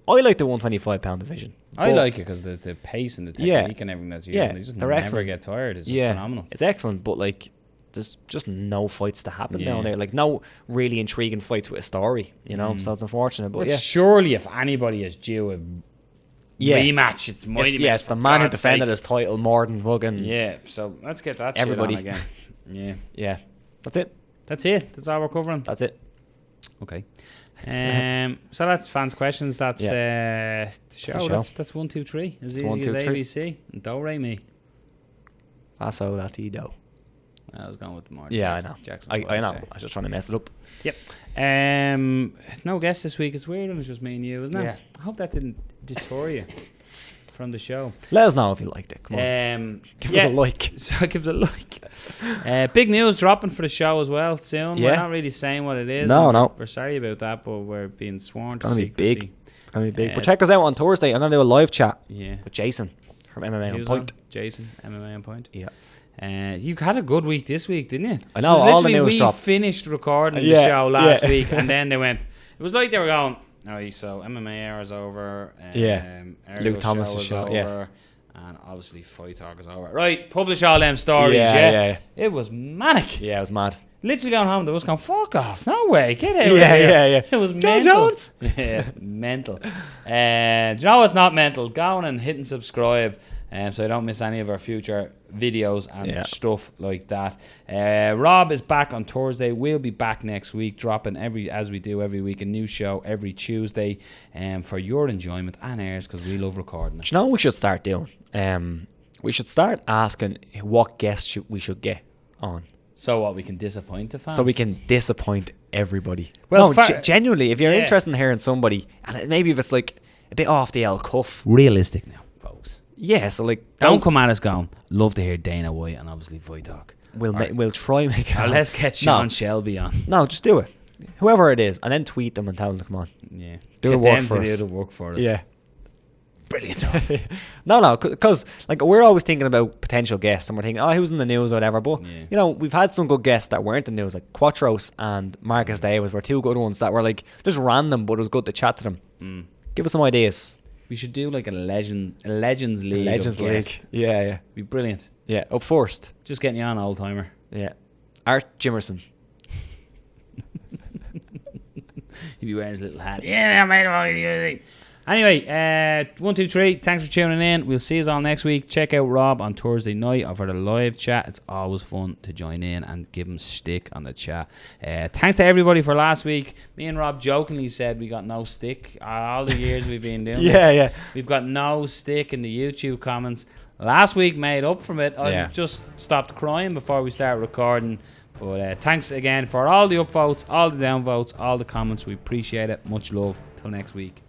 I like the 125-pound division. I like it because the pace and the technique and everything that's used. They just never excellent. Get tired. It's phenomenal. It's excellent, but like, there's just no fights to happen down there. Like, no really intriguing fights with a story, you know? So it's unfortunate. But surely if anybody is due a rematch, it's Mighty Mouse. It's the man who defended his title more than fucking... Yeah, so let's get that everybody shit on again. Yeah. That's it. That's all we're covering. That's it. Okay. So that's fans' questions. That's the show. That's 1, 2, 3. As easy as ABC. And don't rate me. Faso Latido. I was going with Mark. Yeah, Jackson. I know. I was just trying to mess it up. Yep. No guest this week. It's weird when it's just me and you, isn't it? Yeah. I hope that didn't deter you from the show. Let us know if you liked it. Come on. Give us a like. So give us a like. Big news dropping for the show as well soon. Yeah. We're not really saying what it is. No. We're sorry about that, but we're being sworn to secrecy. Big. It's going to be big. But check us out on Thursday. I'm going to do a live chat with Jason from MMA on Point. Jason, MMA on Point. Yeah. You had a good week this week, didn't you? I know, all the news dropped. We finished recording the show last week, and then they went. It was like they were going, alright, so MMA hour's over. Luke Thomas' show over. And obviously Fight Talk is over. Right, publish all them stories, yeah. It was manic. Yeah, it was mad. Literally going home, they was going, fuck off, no way, get out of here. Yeah. It was Joe mental. Jones. Yeah, mental. Do you know what's not mental? Going and hitting subscribe so you don't miss any of our future videos and stuff like that. Rob is back on Thursday. We'll be back next week, dropping as we do every week, a new show every Tuesday, for your enjoyment and ours, because we love recording it. Do you know what we should start doing? We should start asking what guests we should get on. So what, we can disappoint the fans? So we can disappoint everybody. Well, no, genuinely, if you're interested in hearing somebody, and maybe if it's like a bit off the cuff. Realistic now, folks. Yeah, so like... Don't come at us going, love to hear Dana White and obviously Void Talk. We'll try and make it. Let's get Sean Shelby on. No, just do it. Whoever it is. And then tweet them and tell them to come on. Yeah. Do the work for us. Do the work for us. Yeah. Brilliant. No, because like we're always thinking about potential guests, and we're thinking, who's in the news or whatever. But you know, we've had some good guests that weren't in the news, like Quattros and Marcus Davis were two good ones that were like just random, but it was good to chat to them. Give us some ideas. We should do like a Legends League. Legends League. Yeah. Be brilliant. Yeah, up first. Just getting you on, old timer. Yeah. Art Jimerson. He'd be wearing his little hat. Yeah, mate. Anyway, 1, 2, 3. Thanks for tuning in. We'll see you all next week. Check out Rob on Thursday night for the live chat. It's always fun to join in and give him stick on the chat. Thanks to everybody for last week. Me and Rob jokingly said we got no stick all the years we've been doing this. Yeah. We've got no stick in the YouTube comments. Last week made up from it. I just stopped crying before we start recording. But thanks again for all the upvotes, all the downvotes, all the comments. We appreciate it. Much love. Till next week.